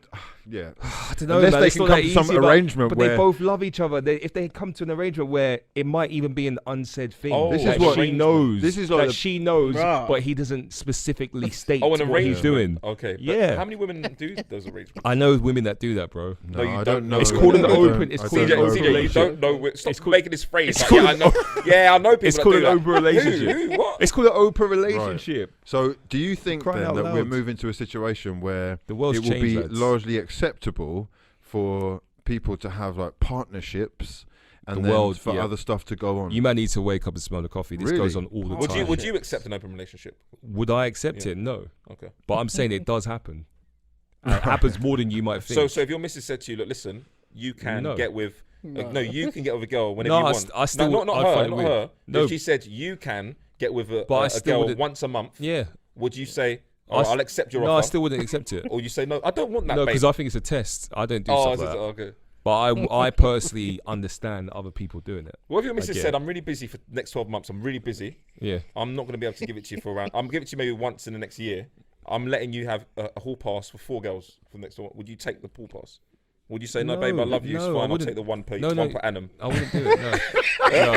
yeah. I don't know, Unless man. they It's can not come that to some easy, but- arrangement but where... they both love each other. If they come to an arrangement where it might even be an unsaid thing Oh, This is that what- she knows, this is like that the- she knows, Bruh. but he doesn't specifically state Oh, an what he's arrangement. doing. Okay. But Yeah. how many women do those arrangements? I know women that do that, bro. No, you I don't don't know. know. It's called an I don't- open- it's I called don't an know. open CJ, you relationship. don't know. Stop It's called- making this phrase. it's Like, called yeah, I know. Yeah, I know people It's that called do an that. open relationship. Who? What? It's called an open relationship. So, do you think Crying then out that we're loud. moving to a situation where The world's it will be changed, lads. largely acceptable for people to have like partnerships, and The then world, for yeah. other stuff to go on? You might need to wake up and smell the coffee. This Really? goes on all the Would time. you? Would you accept an open relationship? Would I accept Yeah. it? No. Okay. But I'm saying it does happen. And it happens more than you might think. So if your missus said to you, look, listen, you can No. get with. No. You can get with a girl whenever No, you I want. st- I still no, would- not I'd her, find it not weird. her. No. If she said you can get with But I a still girl wouldn't- once a month, yeah. would you say, I "Oh, s- I'll accept your No, I offer," still wouldn't accept it. or you say, "No, I don't want that." No, babe. because I think it's a test. I don't do Oh, stuff is like it- that. okay. But I personally understand other people doing it. What if your missus get said, it. "I'm really busy for the next 12 months. I'm really busy. Yeah. I'm not going to be able to give it to you for around. I'm giving it to you maybe once in the next year. I'm letting you have a hall pass for 4 girls for the next one. Would you take the hall pass? Would you say, no, babe, I love you. It's no, I fine. I'll wouldn't. take the one per No. annum. I wouldn't do it. No.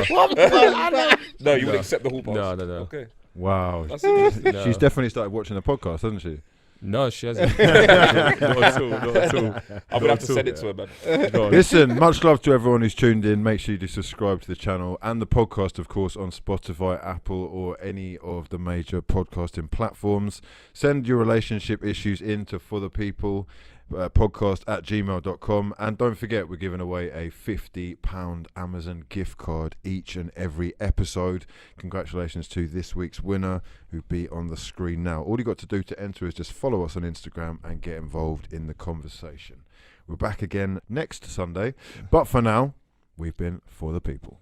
No, you would No. accept the hall pass. No. Okay. Wow, That's it. No. she's definitely started watching the podcast, hasn't she? No, she hasn't. Not at all. Not at all. I'm gonna have to send it to her, man. Go on. Listen, much love to everyone who's tuned in. Make sure you do subscribe to the channel and the podcast, of course, on Spotify, Apple, or any of the major podcasting platforms. Send your relationship issues in to For The People podcast@gmail.com, and don't forget we're giving away a £50 Amazon gift card each and every episode. Congratulations to this week's winner, who'll be on the screen now. All you got to do to enter is just follow us on Instagram and get involved in the conversation. We're back again next Sunday. But for now, we've been For the People.